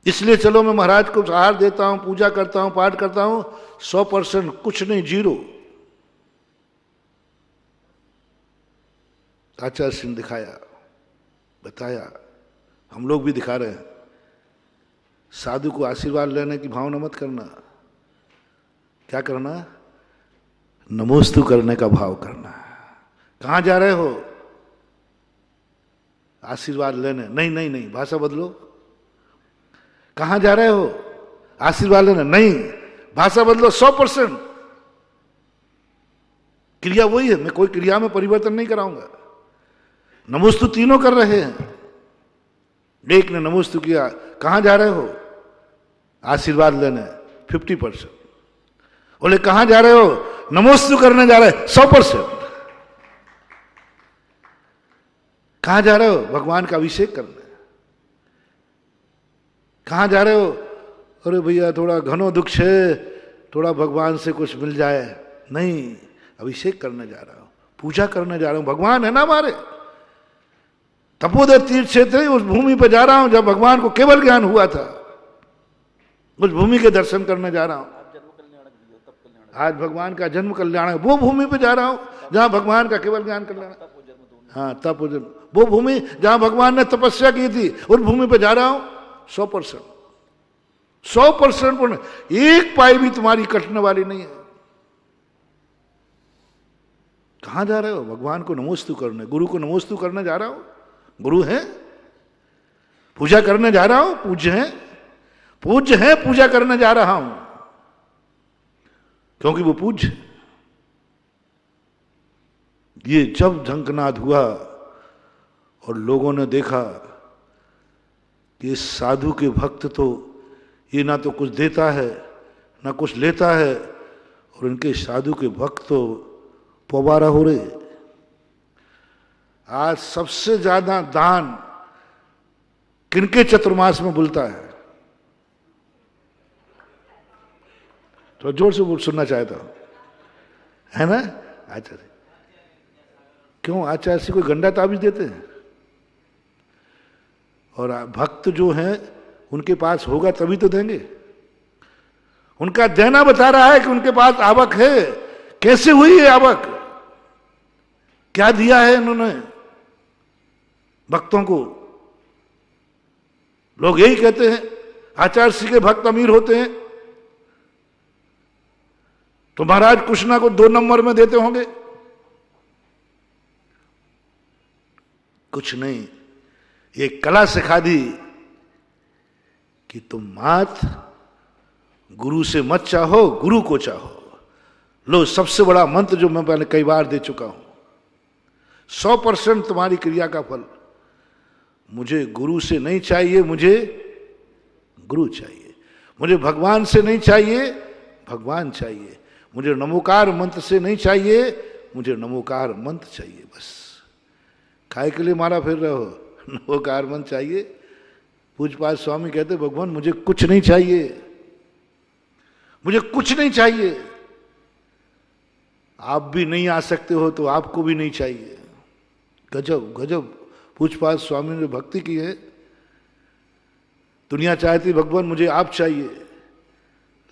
इसलिए चलो मैं महाराज को आहार देता हूं, पूजा करता हूं, पाठ करता हूं, 100% कुछ नहीं, जीरो। आचार्य सिंह दिखाया, बताया, हम लोग भी दिखा रहे हैं। साधु को आशीर्वाद लेने की भावना मत करना, क्या करना? नमोस्तु करने का भाव करना। कहां जा रहे हो? आशीर्वाद लेने। नहीं नहीं नहीं, भाषा बदलो। कहां जा रहे हो? आशीर्वाद लेने। नहीं, भाषा बदलो। 100% क्रिया वही है, मैं कोई क्रिया में परिवर्तन नहीं कराऊंगा। नमोस्तु तीनों कर रहे हैं। एक ने नमोस्तु किया, कहां जा रहे हो? आशीर्वाद लेने, 50%। बोले कहां जा रहे हो? नमोस्तु करने जा रहे, 100%। कहां जा रहे हो? भगवान का अभिषेक करने। कहां जा रहे हो? अरे भैया थोड़ा घनो दुख है, थोड़ा भगवान से कुछ मिल जाए। नहीं, अभिषेक करने जा रहा हूं, पूजा करने जा रहा हूं। भगवान है ना हमारे, तपोदय तीर्थ क्षेत्र, उस भूमि पर जा रहा हूं जब भगवान को केवल ज्ञान हुआ था। उस भूमि के दर्शन करने जा रहा हूं। आज भगवान का जन्म कल्याण, वो भूमि पे जा रहा हूं जहां भगवान का केवल ज्ञान कल्याण। हाँ, तप जन्म, वो भूमि जहां भगवान ने तपस्या की थी, उस भूमि पे जा रहा हूं। 100%, 100% एक पाई भी तुम्हारी कटने वाली नहीं है। कहां जा रहे हो? भगवान को नमोस्तु करने, गुरु को नमोस्तु करने जा रहा हूं। गुरु है, पूजा करने जा रहा हूं। पूज्य है, पूज्य है, पूजा करने जा रहा हूं क्योंकि वो पूज्य। ये जब झंकनाद हुआ और लोगों ने देखा कि इस साधु के भक्त तो ये ना तो कुछ देता है ना कुछ लेता है, और इनके साधु के भक्त तो पोबारा हो रहे। आज सबसे ज्यादा दान किनके चतुर्मास में बुलता है? तो जोर से सुनना चाहता हूं, है ना? आचार्य क्यों? आचार्य से कोई गंडा ताबीज देते हैं? और भक्त जो हैं उनके पास होगा तभी तो देंगे। उनका देना बता रहा है कि उनके पास आवक है। कैसे हुई है आवक? क्या दिया है इन्होंने? भक्तों को। लोग यही कहते हैं आचार्य श्री के भक्त अमीर होते हैं, तो महाराज कृष्णा को 2 नंबर में देते होंगे। कुछ नहीं, ये कला सिखा दी कि तुम मात गुरु से मत चाहो, गुरु को चाहो। लो, सबसे बड़ा मंत्र जो मैं पहले कई बार दे चुका हूं, 100% तुम्हारी क्रिया का फल। मुझे गुरु से नहीं चाहिए, मुझे गुरु चाहिए। मुझे भगवान से नहीं चाहिए, भगवान चाहिए। मुझे नमोकार मंत्र से नहीं चाहिए, मुझे नमोकार मंत्र चाहिए। बस काय के लिए मारा फिर रहे हो, नमोकार मंत्र चाहिए। पूज्यपाद स्वामी कहते भगवान मुझे कुछ नहीं चाहिए, मुझे कुछ नहीं चाहिए। आप भी नहीं आ सकते हो तो आपको भी नहीं चाहिए। गजब गजब पूज्यपाद स्वामी ने भक्ति की है। दुनिया चाहती भगवान मुझे आप चाहिए,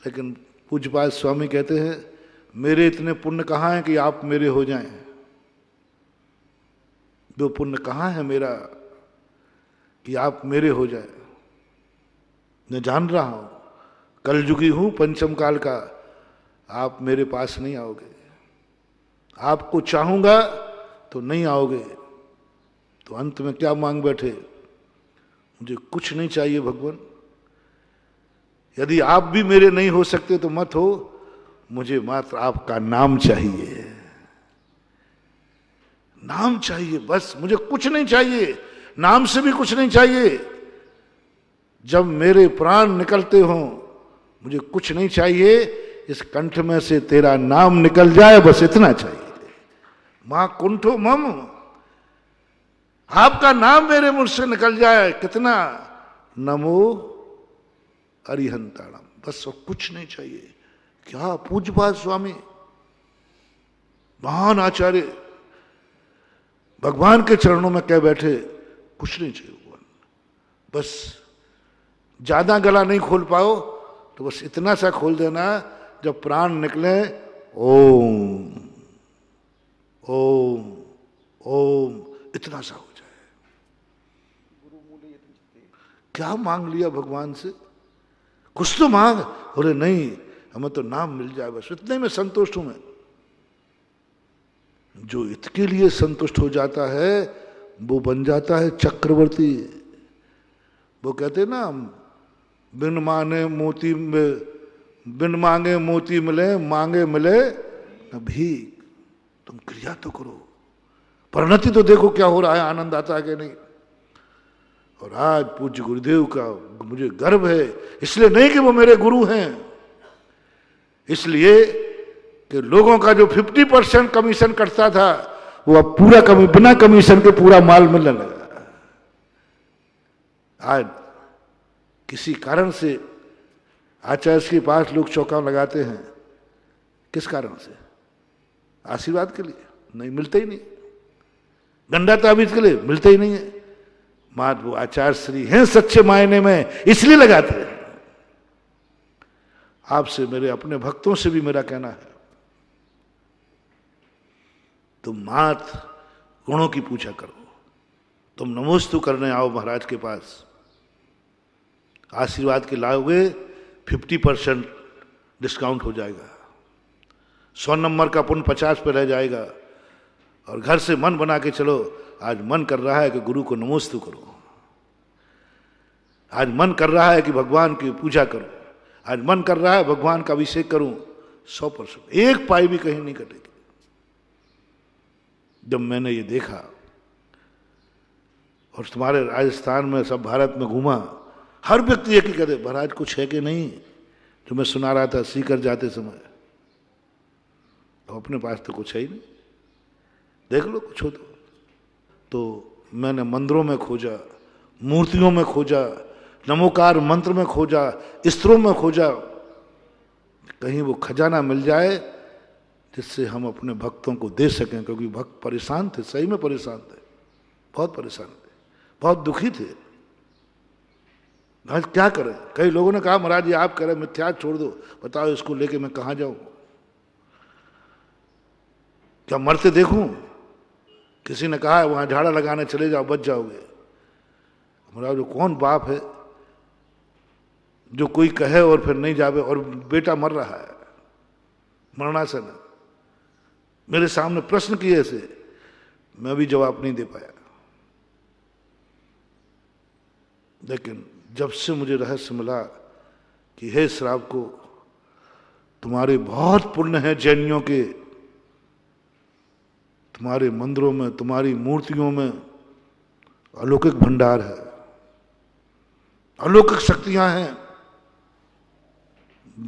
लेकिन पूज्यपाद स्वामी कहते हैं मेरे इतने पुण्य कहाँ हैं कि आप मेरे हो जाएं। वो पुण्य कहाँ है मेरा कि आप मेरे हो जाए। मैं जान रहा हूं कलयुगी हूं, पंचम काल का, आप मेरे पास नहीं आओगे। आपको चाहूंगा तो नहीं आओगे, तो अंत में क्या मांग बैठे, मुझे कुछ नहीं चाहिए भगवान। यदि आप भी मेरे नहीं हो सकते तो मत हो, मुझे मात्र आपका नाम चाहिए, नाम चाहिए बस। मुझे कुछ नहीं चाहिए, नाम से भी कुछ नहीं चाहिए। जब मेरे प्राण निकलते हों मुझे कुछ नहीं चाहिए, इस कंठ में से तेरा नाम निकल जाए, बस इतना चाहिए। मां कुंठो मम, आपका नाम मेरे मुंह से निकल जाए, कितना, नमो अरिहंताणम, बस और कुछ नहीं चाहिए। क्या पूज्यपाद स्वामी महान आचार्य भगवान के चरणों में कह बैठे कुछ नहीं चाहिए भगवान, बस ज्यादा गला नहीं खोल पाओ तो बस इतना सा खोल देना, जब प्राण निकले ओम ओम ओम, इतना सा हो जाए। क्या मांग लिया भगवान से, कुछ तो मांग। बोले नहीं, हमें तो नाम मिल जाए, बस इतने में संतुष्ट हूं मैं। जो इसके लिए संतुष्ट हो जाता है वो बन जाता है चक्रवर्ती। वो कहते ना बिन मांगे मोती बिन मांगे मोती मिले, मांगे मिले न भीख। तुम क्रिया तो करो, परिणति तो देखो क्या हो रहा है, आनंद आता है कि नहीं। और आज पूज्य गुरुदेव का मुझे गर्व है, इसलिए नहीं कि वो मेरे गुरु हैं, इसलिए कि लोगों का जो 50% कमीशन कटता था वो अब पूरा बिना कमीशन के पूरा माल मिलने लगा। आज किसी कारण से आचार्य के पास लोग चौका लगाते हैं, किस कारण से, आशीर्वाद के लिए नहीं, मिलते ही नहीं। गंडा ताबीज के लिए मिलते ही नहीं है। मात वो आचार्य श्री हैं सच्चे मायने में, इसलिए लगाते हैं। आपसे, मेरे अपने भक्तों से भी मेरा कहना है, तुम मात गुणों की पूजा करो। तुम नमोस्तु करने आओ महाराज के पास, आशीर्वाद के लाओगे 50% डिस्काउंट हो जाएगा, 100 नंबर का पुण्य 50 पे रह जाएगा। और घर से मन बना के चलो, आज मन कर रहा है कि गुरु को नमोस्तु करो, आज मन कर रहा है कि भगवान की पूजा करो, आज मन कर रहा है भगवान का अभिषेक करूं, 100%, एक पाई भी कहीं नहीं कटेगी। जब मैंने ये देखा और तुम्हारे राजस्थान में, सब भारत में घूमा, हर व्यक्ति एक ही कहते महाराज कुछ है कि नहीं। जो मैं सुना रहा था सीकर जाते समय, तो अपने पास तो कुछ है ही नहीं, देख लो कुछ हो तो मैंने मंदिरों में खोजा, मूर्तियों में खोजा, नमोकार मंत्र में खोजा, स्त्रों में खोजा, कहीं वो खजाना मिल जाए जिससे हम अपने भक्तों को दे सकें। क्योंकि भक्त परेशान थे, सही में परेशान थे, बहुत परेशान थे, बहुत दुखी थे। आज क्या करें। कई लोगों ने कहा महाराज ये आप करें, मिथ्या छोड़ दो, बताओ इसको लेके मैं कहां जाऊं, क्या मरते देखूं, किसी ने कहा है वहां झाड़ा लगाने चले जाओ, बच जाओगे। हमारा जो कौन बाप है जो कोई कहे और फिर नहीं जावे, और बेटा मर रहा है मरणासन, मेरे सामने प्रश्न किए ऐसे, मैं भी जवाब नहीं दे पाया। लेकिन जब से मुझे रहस्य मिला कि हे श्रावक को, तुम्हारे बहुत पुण्य है जैनियों के, तुम्हारे मंदिरों में, तुम्हारी मूर्तियों में अलौकिक भंडार है, अलौकिक शक्तियां हैं।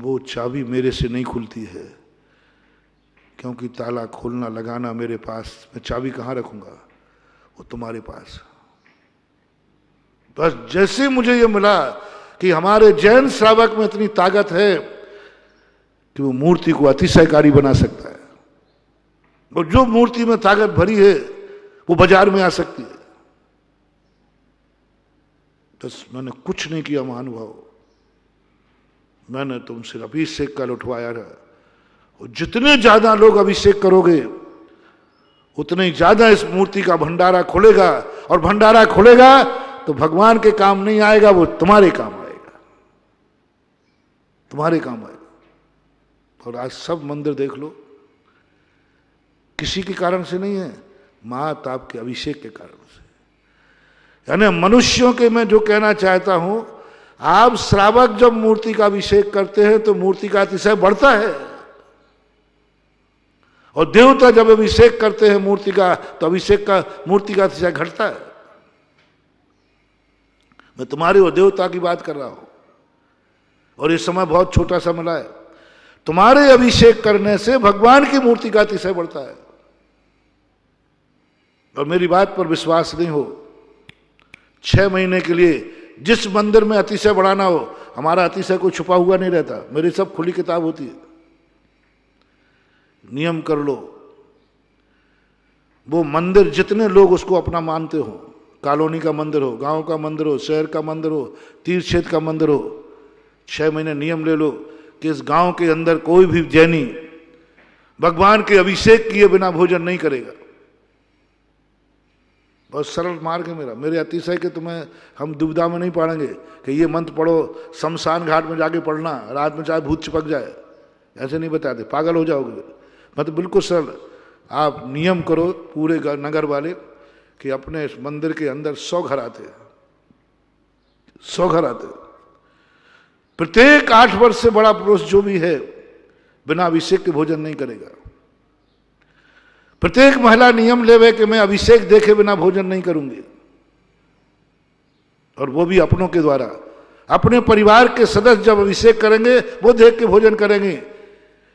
वो चाबी मेरे से नहीं खुलती है, क्योंकि ताला खोलना लगाना मेरे पास, मैं चाबी कहाँ रखूंगा, वो तुम्हारे पास। बस जैसे मुझे ये मिला कि हमारे जैन श्रावक में इतनी ताकत है कि वो मूर्ति को अतिशयकारी बना सकता है, और जो मूर्ति में ताकत भरी है वो बाजार में आ सकती है। बस मैंने कुछ नहीं किया महानुभाव, मैंने तुमसे अभिषेक का लुटवाया था, और जितने ज्यादा लोग अभिषेक करोगे उतने ही ज्यादा इस मूर्ति का भंडारा खुलेगा, और भंडारा खुलेगा तो भगवान के काम नहीं आएगा, वो तुम्हारे काम आएगा, तुम्हारे काम आएगा। और आज सब मंदिर देख लो, किसी के कारण से नहीं है, मात आपके अभिषेक के कारण से। यानी मनुष्यों के, मैं जो कहना चाहता हूं, आप श्रावक जब मूर्ति का अभिषेक करते हैं तो मूर्ति का अतिशय बढ़ता है, और देवता जब अभिषेक करते हैं मूर्ति का तो अभिषेक का, मूर्ति का अतिशय घटता है। मैं तुम्हारे और देवता की बात कर रहा हूं, और इस समय बहुत छोटा सा मिला है। तुम्हारे अभिषेक करने से भगवान की मूर्ति का अतिशय बढ़ता है। और मेरी बात पर विश्वास नहीं हो, 6 महीने के लिए जिस मंदिर में अतिशय बढ़ाना हो, हमारा अतिशय कोई छुपा हुआ नहीं रहता, मेरी सब खुली किताब होती है। नियम कर लो, वो मंदिर जितने लोग उसको अपना मानते हो, कॉलोनी का मंदिर हो, गांव का मंदिर हो, शहर का मंदिर हो, तीर्थ क्षेत्र का मंदिर हो, 6 महीने नियम ले लो कि इस गांव के अंदर कोई भी जैनी भगवान के अभिषेक किए बिना भोजन नहीं करेगा। बहुत सरल मार्ग है मेरा, मेरे अतिशय के तुम्हें हम दुविधा में नहीं पड़ेंगे कि ये मंत्र पढ़ो, शमशान घाट में जाके पढ़ना, रात में चाहे भूत चिपक जाए, ऐसे नहीं बताते, पागल हो जाओगे। मतलब बिल्कुल सरल, आप नियम करो पूरे नगर वाले कि अपने इस मंदिर के अंदर 100 घर आते, 100 घर आते, प्रत्येक 8 वर्ष से बड़ा पुरुष जो भी है बिना अभिषेक के भोजन नहीं करेगा। प्रत्येक महिला नियम लेवे कि मैं अभिषेक देखे बिना भोजन नहीं करूंगी, और वो भी अपनों के द्वारा। अपने परिवार के सदस्य जब अभिषेक करेंगे वो देख के भोजन करेंगे।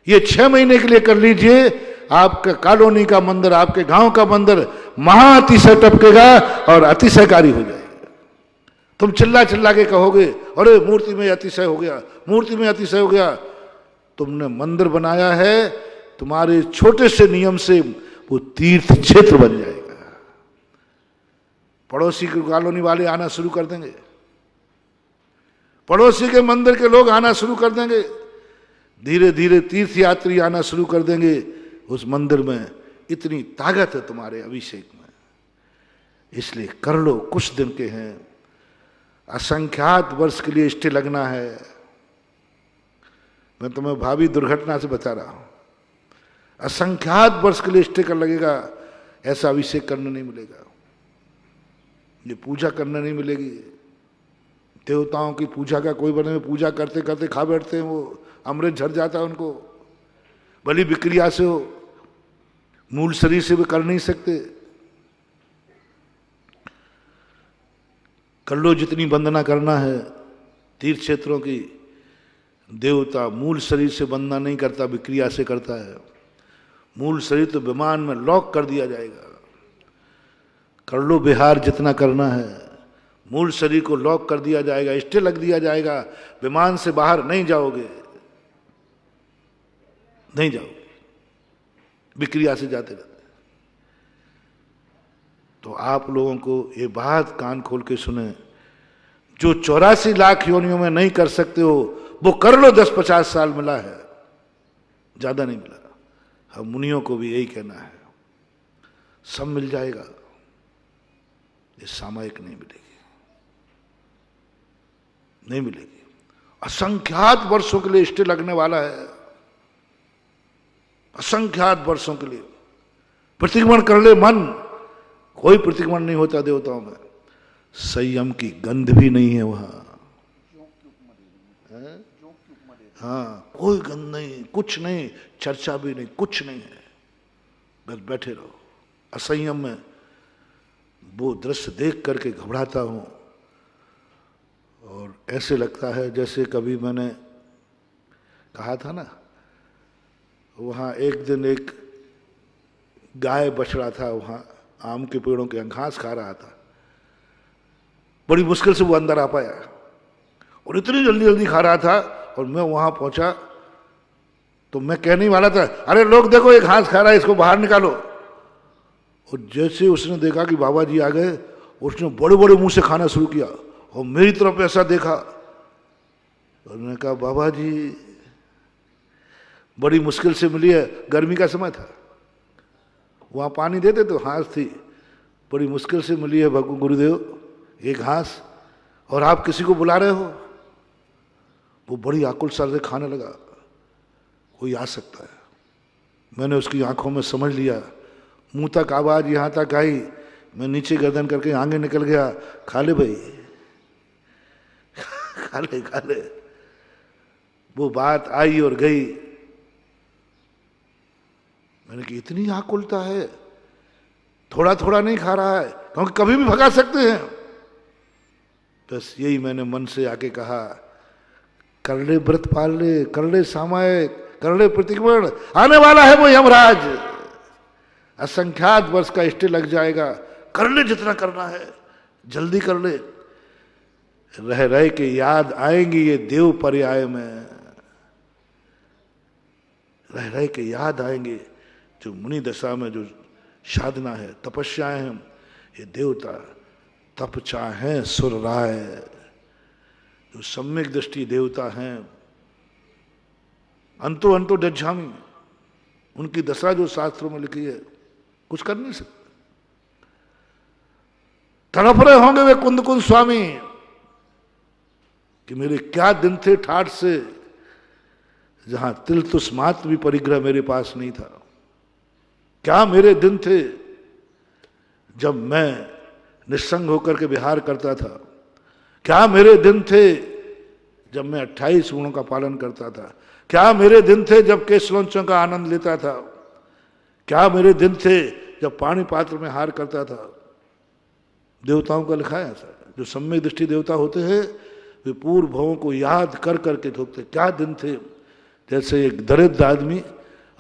ये 6 महीने के लिए कर लीजिए, आपका कॉलोनी का मंदिर, आपके गांव का मंदिर महा अतिशय टपकेगा और अतिशयकारी हो जाएगा। तुम चिल्ला चिल्ला के कहोगे अरे मूर्ति में अतिशय हो गया, मूर्ति में अतिशय हो गया। तुमने मंदिर बनाया है, तुम्हारे छोटे से नियम से वो तीर्थ क्षेत्र बन जाएगा। पड़ोसी के कॉलोनी वाले आना शुरू कर देंगे, पड़ोसी के मंदिर के लोग आना शुरू कर देंगे, धीरे धीरे तीर्थ यात्री आना शुरू कर देंगे उस मंदिर में। इतनी ताकत है तुम्हारे अभिषेक में, इसलिए कर लो। कुछ दिन के हैं, असंख्यात वर्ष के लिए स्टे लगना है। मैं तुम्हें भावी दुर्घटना से बता रहा हूं, असंख्यात वर्ष के लिए स्टे कर लगेगा, ऐसा अभिषेक करने नहीं मिलेगा, ये पूजा करने नहीं मिलेगी। देवताओं की पूजा का कोई बने, पूजा करते करते खा बैठते हैं, वो अमृत झड़ जाता है उनको। बलि विक्रिया से हो, मूल शरीर से भी कर नहीं सकते। कर लो जितनी वंदना करना है तीर्थ क्षेत्रों की। देवता मूल शरीर से वंदना नहीं करता, विक्रिया से करता है। मूल शरीर तो विमान में लॉक कर दिया जाएगा। कर लो बिहार जितना करना है, मूल शरीर को लॉक कर दिया जाएगा, स्टे लग दिया जाएगा, विमान से बाहर नहीं जाओगे, नहीं जाओगे, विक्रिया से जाते रहते। तो आप लोगों को ये बात कान खोल के सुने, जो 84 लाख योनियों में नहीं कर सकते हो वो कर लो। 10-50 साल मिला है, ज्यादा नहीं मिला। हम मुनियों को भी यही कहना है, सब मिल जाएगा, ये सामयिक नहीं मिलेगी, नहीं मिलेगी। असंख्यात वर्षों के लिए स्टे लगने वाला है, असंख्यात वर्षों के लिए। प्रतिक्रमण कर ले मन, कोई प्रतिक्रमण नहीं होता देवताओं में। संयम की गंध भी नहीं है वहां, हाँ कोई गंध नहीं, कुछ नहीं, चर्चा भी नहीं, कुछ नहीं है, बस बैठे रहो। असंयम में वो दृश्य देख करके घबराता हूं और ऐसे लगता है जैसे कभी मैंने कहा था ना, वहाँ एक दिन एक गाय बछड़ा था, वहाँ आम के पेड़ों के घास खा रहा था। बड़ी मुश्किल से वो अंदर आ पाया और इतनी जल्दी जल्दी खा रहा था, और मैं वहाँ पहुँचा तो मैं कहने वाला था, अरे लोग देखो ये घास खा रहा है, इसको बाहर निकालो। और जैसे उसने देखा कि बाबा जी आ गए, उसने बड़े बड़े मुंह से खाना शुरू किया और मेरी तरफ ऐसा देखा और मैंने कहा, बाबा जी बड़ी मुश्किल से मिली है, गर्मी का समय था, वहाँ पानी देते तो घास थी, बड़ी मुश्किल से मिली है भगवान गुरुदेव ये घास, और आप किसी को बुला रहे हो। वो बड़ी आकुल सा से खाने लगा, कोई आ सकता है। मैंने उसकी आंखों में समझ लिया, मुंह तक आवाज यहाँ तक आई, मैं नीचे गर्दन करके आगे निकल गया, खा ले भाई खा ले खा ले। वो बात आई और गई। मैंने कहा इतनी आकुलता है, थोड़ा थोड़ा नहीं खा रहा है, क्योंकि कभी भी भगा सकते हैं। बस यही मैंने मन से आके कहा, कर ले व्रत पाल ले, कर ले सामायिक, कर ले प्रतिक्रमण, आने वाला है वो यमराज, असंख्यात वर्ष का स्टे लग जाएगा, कर ले जितना करना है, जल्दी कर ले। रह रह के याद आएंगी ये देव पर्याय में, रह रह के याद आएंगे जो मुनि दशा में जो साधना है, तपस्याएं हैं, ये देवता तप चाहे सुर राय, जो सम्यक दृष्टि देवता हैं, अंतो अंतो जज्झामी, उनकी दशा जो शास्त्रों में लिखी है, कुछ कर नहीं सकते। तड़प रहे होंगे वे कुंद कुंद स्वामी कि मेरे क्या दिन थे ठाठ से, जहां तिल तुस मात्र भी परिग्रह मेरे पास नहीं था। क्या मेरे दिन थे जब मैं निस्संग होकर के विहार करता था। क्या मेरे दिन थे जब मैं 28 गुणों का पालन करता था। क्या मेरे दिन थे जब केसलोंचों का आनंद लेता था। क्या मेरे दिन थे जब पानी पात्र में हार करता था। देवताओं का लिखा है ऐसा, जो सम्यक दृष्टि देवता होते हैं वे पूर्व भवों को याद कर करके ठोकते। क्या दिन थे, जैसे एक दरिद्र आदमी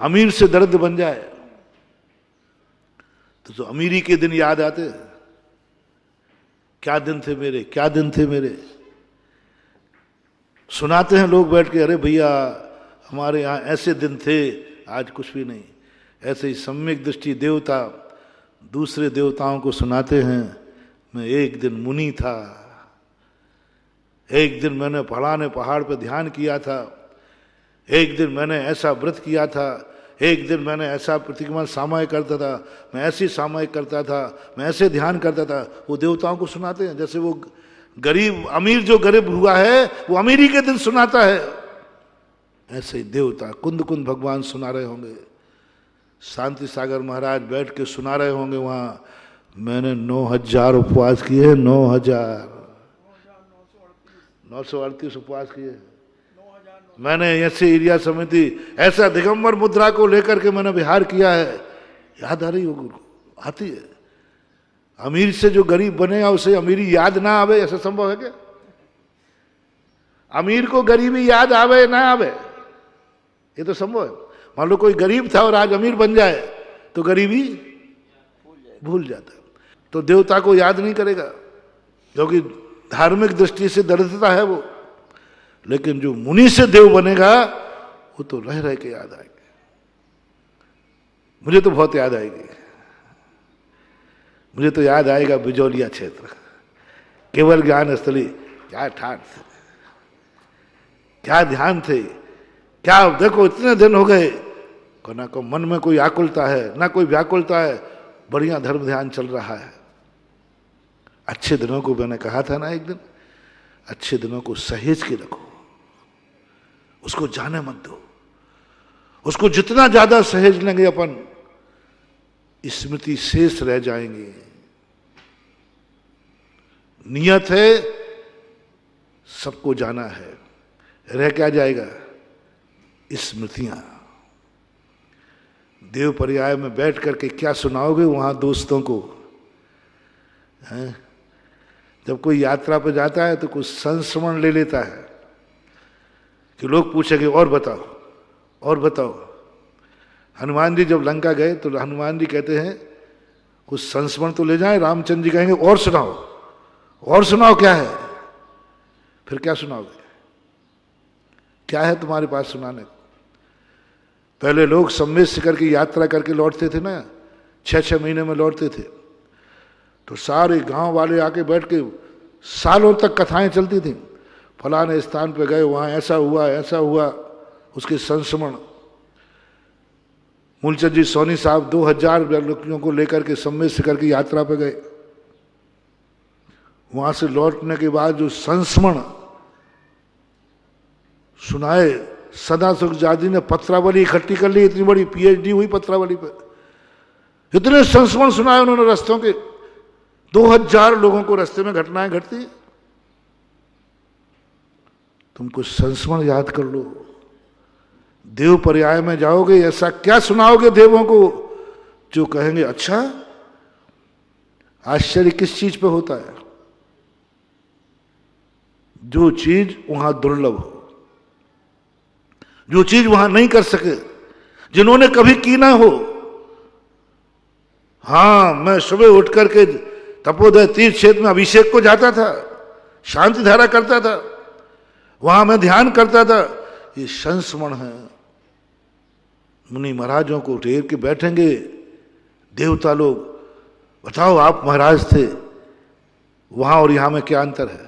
अमीर से दरिद्र बन जाए तो अमीरी के दिन याद आते। क्या दिन थे मेरे, क्या दिन थे मेरे। सुनाते हैं लोग बैठ के, अरे भैया हमारे यहाँ ऐसे दिन थे, आज कुछ भी नहीं। ऐसे ही सम्यक दृष्टि देवता दूसरे देवताओं को सुनाते हैं, मैं एक दिन मुनि था, एक दिन मैंने फलाने पहाड़ पर ध्यान किया था, एक दिन मैंने ऐसा व्रत किया था, एक दिन मैंने ऐसा प्रतिक्रमण सामायिक करता था, मैं ऐसी सामायिक करता था, मैं ऐसे ध्यान करता था। वो देवताओं को सुनाते हैं, जैसे वो गरीब अमीर जो गरीब हुआ है वो अमीरी के दिन सुनाता है, ऐसे ही देवता कुंद कुंद भगवान सुना रहे होंगे। शांति सागर महाराज बैठ के सुना रहे होंगे वहाँ, मैंने 9000 उपवास किए, 938 उपवास किए मैंने। ऐसे एरिया समिति ऐसा दिगंबर मुद्रा को लेकर के मैंने विहार किया है। याद आ रही होगी, आती है। अमीर से जो गरीब बनेगा उसे अमीरी याद ना आवे, ऐसा संभव है क्या? अमीर को गरीबी याद आवे ना आवे, ये तो संभव है। मान लो कोई गरीब था और आज अमीर बन जाए तो गरीबी भूल जाता है। तो देवता को याद नहीं करेगा, क्योंकि धार्मिक दृष्टि से दरिद्रता है वो। लेकिन जो मुनि से देव बनेगा वो तो रह रह के याद आएंगे। मुझे तो बहुत याद आएगी, मुझे तो याद आएगा बिजौलिया क्षेत्र, केवल ज्ञान स्थली। क्या ठाठ थे, क्या ध्यान थे, क्या देखो इतने दिन हो गए, ना को मन में कोई आकुलता है ना कोई व्याकुलता है। बढ़िया धर्म ध्यान चल रहा है। अच्छे दिनों को मैंने कहा था ना एक दिन, अच्छे दिनों को सहेज के रखो, उसको जाने मत दो। उसको जितना ज्यादा सहेज लेंगे अपन, स्मृति शेष रह जाएंगे। नियत है सबको जाना है, रह क्या जाएगा? स्मृतियां। देव पर्याय में बैठ करके क्या सुनाओगे वहां दोस्तों को? हैं? जब कोई यात्रा पर जाता है तो कुछ संस्मरण ले लेता है कि लोग पूछेंगे और बताओ और बताओ। हनुमान जी जब लंका गए तो हनुमान जी कहते हैं कुछ संस्मरण तो ले जाएं। रामचंद्र जी कहेंगे और सुनाओ, और सुनाओ क्या है? फिर क्या सुनाओगे? क्या है तुम्हारे पास सुनाने को? पहले लोग सम्मेद से करके यात्रा करके लौटते थे ना, 6-6 महीने में लौटते थे, तो सारे गांव वाले आके बैठ के सालों तक कथाएं चलती थी। फलाने स्थान पे गए, वहां ऐसा हुआ ऐसा हुआ, उसके संस्मरण। मूलचंद जी सोनी साहब 2000 लड़कियों को लेकर के सम्मेद से करके यात्रा पे गए। वहां से लौटने के बाद जो संस्मरण सुनाए, सदा सुख जाजी ने पत्रावली इकट्ठी कर ली, इतनी बड़ी पीएचडी हुई पत्रावली पे। इतने संस्मरण सुनाए उन्होंने रस्तों के, 2000 लोगों को रास्ते में घटनाएं घटती। तुम कुछ संस्मरण याद कर लो। देव पर्याय में जाओगे, ऐसा क्या सुनाओगे देवों को जो कहेंगे अच्छा? आश्चर्य किस चीज पे होता है? जो चीज वहां दुर्लभ हो, जो चीज वहां नहीं कर सके, जिन्होंने कभी की ना हो। हां, मैं सुबह उठ करके तपोदय तीर्थ क्षेत्र में अभिषेक को जाता था, शांति धारा करता था, वहां मैं ध्यान करता था। ये संस्मरण है। मुनि महाराजों को टेर के बैठेंगे देवता लोग, बताओ आप महाराज थे, वहां और यहां में क्या अंतर है?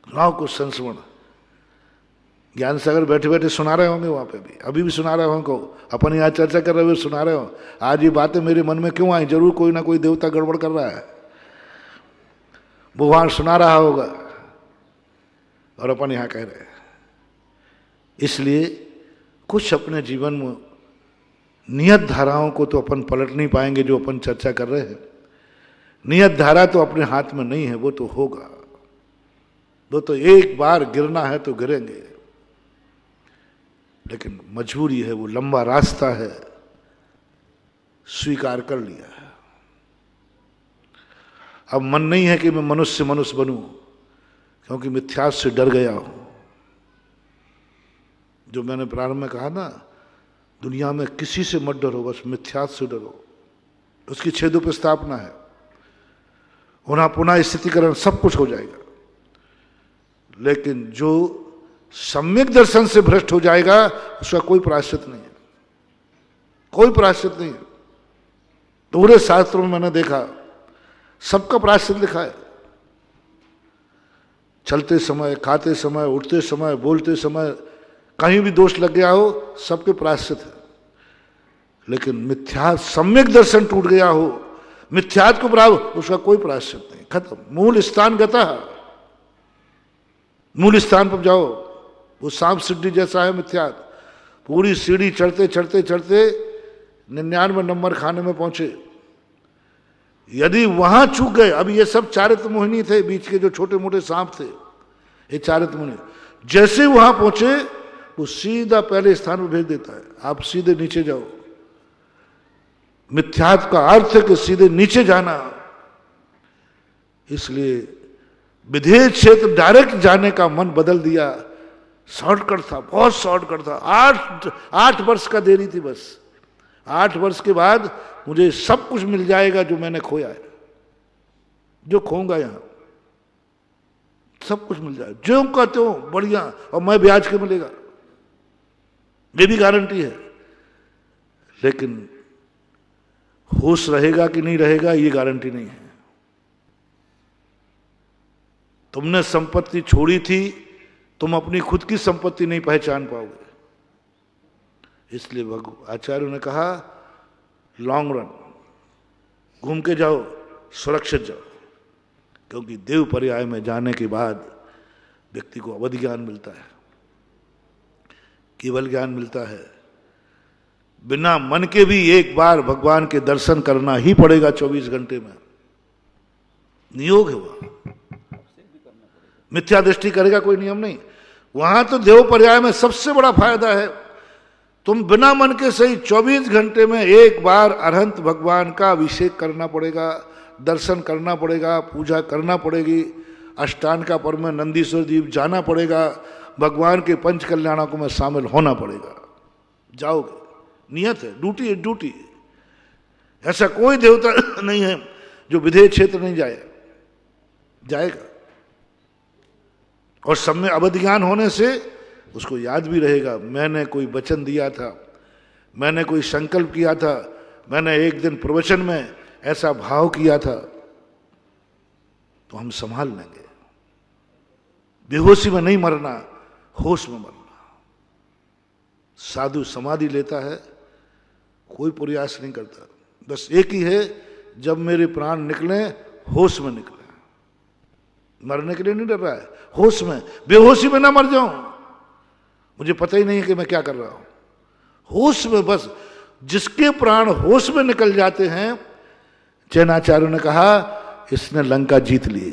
सुनाओ कुछ संस्मरण। ज्ञान सागर बैठे बैठे सुना रहे होंगे वहां पे भी, अभी भी सुना रहे होंगे। अपन यहाँ चर्चा कर रहे हुए सुना रहे हो। आज ये बातें मेरे मन में क्यों आई? जरूर कोई ना कोई देवता गड़बड़ कर रहा है, वो वहां सुना रहा होगा और अपन यहाँ कह रहे हैं। इसलिए कुछ अपने जीवन में नियत धाराओं को तो अपन पलट नहीं पाएंगे जो अपन चर्चा कर रहे हैं। नियत धारा तो अपने हाथ में नहीं है, वो तो होगा। वो तो एक बार गिरना है तो गिरेंगे, लेकिन मजबूरी है, वो लंबा रास्ता है, स्वीकार कर लिया है। अब मन नहीं है कि मैं मनुष्य बनूं, क्योंकि मिथ्यास से डर गया हूं। जो मैंने प्रारंभ में कहा ना, दुनिया में किसी से मत डरो, बस मिथ्यास से डरो। उसकी छेदों पर स्थापना है, उन्हें पुनः स्थितिकरण सब कुछ हो जाएगा। लेकिन जो सम्यक दर्शन से भ्रष्ट हो जाएगा, उसका कोई प्रायश्चित नहीं है, कोई प्रायश्चित नहीं है। पूरे शास्त्रों में मैंने देखा सबका प्रायश्चित लिखा है। चलते समय, खाते समय, उठते समय, बोलते समय कहीं भी दोष लग गया हो, सबके प्रायश्चित है। लेकिन मिथ्या सम्यक दर्शन टूट गया हो, मिथ्यात को बराबर, उसका कोई प्रायश्चित नहीं, खत्म। मूल स्थान गता है, मूल स्थान पर जाओ। वो सांप सीढ़ी जैसा है मिथ्यात। पूरी सीढ़ी चढ़ते चढ़ते चढ़ते 99 नंबर खाने में पहुंचे। यदि वहां चूक गए, अब ये सब चारित्र मोहिनी थे, बीच के जो छोटे मोटे सांप थे, ये चारित्र मोहिनी, जैसे वहां पहुंचे वो सीधा पहले स्थान पर भेज देता है, आप सीधे नीचे जाओ। मिथ्यात का अर्थ है कि सीधे नीचे जाना। इसलिए विधेय क्षेत्र डायरेक्ट जाने का मन बदल दिया। शॉर्टकट था, बहुत शॉर्टकट था। 8 वर्ष का देरी थी बस। 8 वर्ष के बाद मुझे सब कुछ मिल जाएगा जो मैंने खोया है, जो खोऊंगा यहां सब कुछ मिल जाएगा, जो का त्यों बढ़िया, और मैं ब्याज के मिलेगा, ये भी गारंटी है। लेकिन होश रहेगा कि नहीं रहेगा, ये गारंटी नहीं है। तुमने संपत्ति छोड़ी थी, तुम अपनी खुद की संपत्ति नहीं पहचान पाओगे। इसलिए आचार्यों ने कहा लॉन्ग रन, घूम के जाओ, सुरक्षित जाओ, क्योंकि देव पर्याय में जाने के बाद व्यक्ति को अवधि ज्ञान मिलता है, केवल ज्ञान मिलता है। बिना मन के भी एक बार भगवान के दर्शन करना ही पड़ेगा 24 घंटे में, नियोग है वह, मिथ्या दृष्टि करेगा कोई नियम नहीं। वहां तो देव पर्याय में सबसे बड़ा फायदा है, तुम बिना मन के सही 24 घंटे में एक बार अरहंत भगवान का अभिषेक करना पड़ेगा, दर्शन करना पड़ेगा, पूजा करना पड़ेगी, अष्टान का पर्व में नंदीश्वर द्वीप जाना पड़ेगा, भगवान के पंच कल्याणों में शामिल होना पड़ेगा। जाओगे, नियत है, ड्यूटी है, ड्यूटी। ऐसा कोई देवता नहीं है जो विधेय क्षेत्र नहीं जाएगा। और सब में अवधि ज्ञान होने से उसको याद भी रहेगा, मैंने कोई वचन दिया था, मैंने कोई संकल्प किया था, मैंने एक दिन प्रवचन में ऐसा भाव किया था, तो हम संभाल लेंगे। बेहोशी में नहीं मरना, होश में मरना। साधु समाधि लेता है, कोई प्रयास नहीं करता, बस एक ही है, जब मेरे प्राण निकले होश में निकले। मरने के लिए नहीं डर रहा है, होश में, बेहोशी में ना मर जाऊं, मुझे पता ही नहीं है कि मैं क्या कर रहा हूं। होश में, बस जिसके प्राण होश में निकल जाते हैं, जैनाचार्यों ने कहा इसने लंका जीत ली।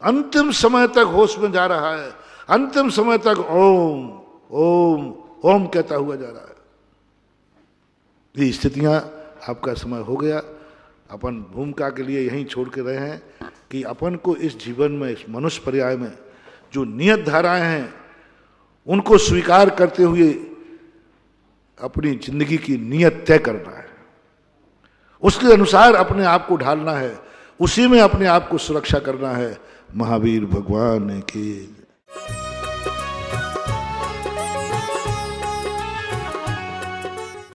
अंतिम समय तक होश में जा रहा है, अंतिम समय तक ओम ओम ओम कहता हुआ जा रहा है। ये स्थितियां, आपका समय हो गया। अपन भूमिका के लिए यहीं छोड़ के रहे हैं कि अपन को इस जीवन में, इस मनुष्य पर्याय में जो नियत धाराएं हैं, उनको स्वीकार करते हुए अपनी जिंदगी की नियत तय करना है, उसके अनुसार अपने आप को ढालना है, उसी में अपने आप को सुरक्षा करना है। महावीर भगवान की